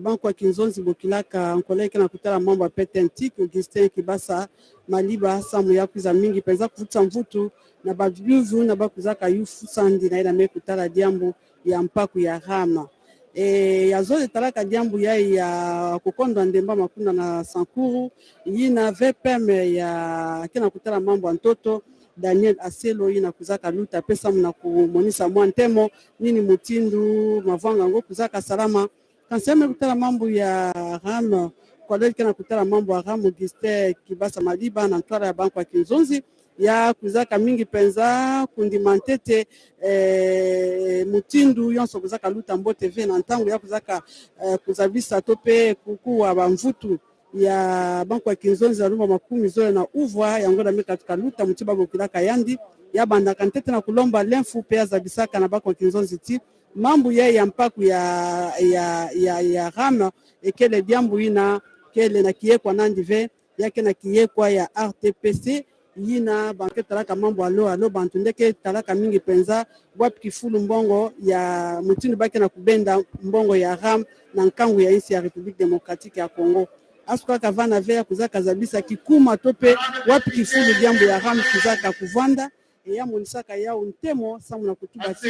I: banko ya kinzonzi bokilaka nkoleke na kutala mambo ya Pétentique Augustin Kibasa maliba samu ya kuza mingi penza kufuta mvutu na bavyuvu na bakuzaka yufu sandi na ila mekutala diambu ya mpaku ya rama ya zole talaka diambu ya kukonda ndemba makunda na Sankuru yina VPM ya kena kutala mambo ya ntoto Daniel Aselo yina kuzaka luta pesa mna kumonisa mwantemo nini mutindu mavanga ngo kuzaka salama kanseme kutala mambo ya RAM kwa leo kana kutala mambo ya RAM Augustin Kibasa maliba na ntwara ya banko ya kinzonzi ya kuzaka mingi penza kundi mantete mutindu yonso kuzaka luta mbote ve na ntango ya kuzaka kuzabisa tope kukuwa bamvutu ya banko ya kinzonzi alumba makumi zoe na uvwa yango na katika luta mutiba bokilaka yandi ya banda kantete na kulomba lenfu pea za bisaka na banko ya kinzonzi ti mambu ya mpaku ya RAM ekele diambu ina kele na kiekwa nandive yake na kiekwa ya RTPC yina banke talaka mambo alo bantundeke talaka mingi penza wapi kifulu mbongo ya mutindu bake na kubenda mbongo ya RAM na nkangu ya isi ya République démocratique ya Congo asuka kavana vea kuzaka zabisa kikuma tope wapi kifulu diambu ya RAM kuzaka kuvanda ya monisaka ya untemo samu na kutubati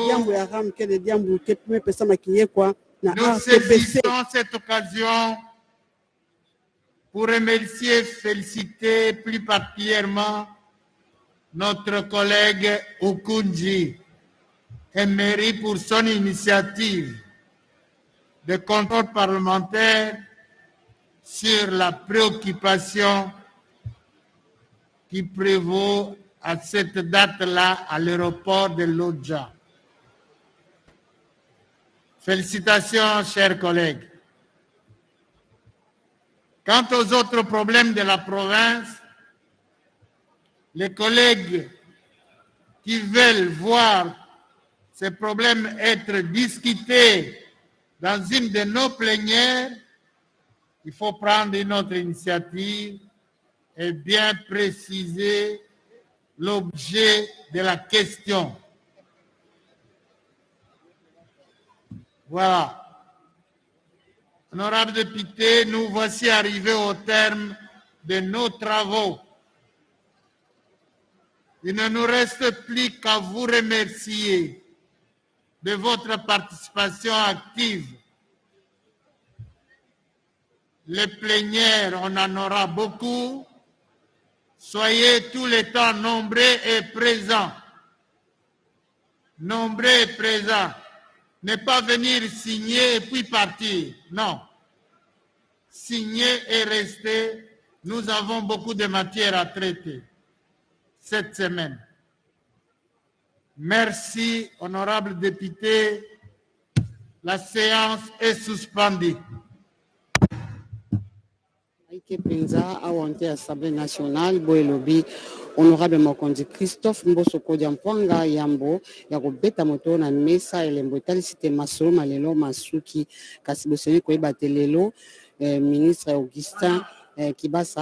I: diambu ya RAM kele diambu kepime pesa makiekwa na
A: Nous saisissons cette occasion pour remercier, féliciter plus particulièrement notre collègue Okunji Emery pour son initiative de contrôle parlementaire sur la préoccupation qui prévaut à cette date-là à l'aéroport de Lodja. Félicitations, chers collègues. Quant aux autres problèmes de la province, les collègues qui veulent voir ces problèmes être discutés dans une de nos plénières, il faut prendre une autre initiative et bien préciser l'objet de la question. Voilà. Honorables députés, nous voici arrivés au terme de nos travaux. Il ne nous reste plus qu'à vous remercier de votre participation active. Les plénières, on en aura beaucoup. Soyez tout le temps nombreux et présents. Nombreux et présents. Ne pas venir signer et puis partir. Non. Signer et rester. Nous avons beaucoup de matière à traiter cette semaine. Merci, honorables députés. La séance est suspendue.
H: Aïké Penza, Awante, Assemblée nationale, Boelobi, honorable Mokondi Christophe Mboso Kodiampwanga Yambo, Yakobeta Moto na Mesa, Elembo Talisite Masolo, Malelo Masuki, Kasiboseni Koeba Telelo, ministre Augustin Kibasa.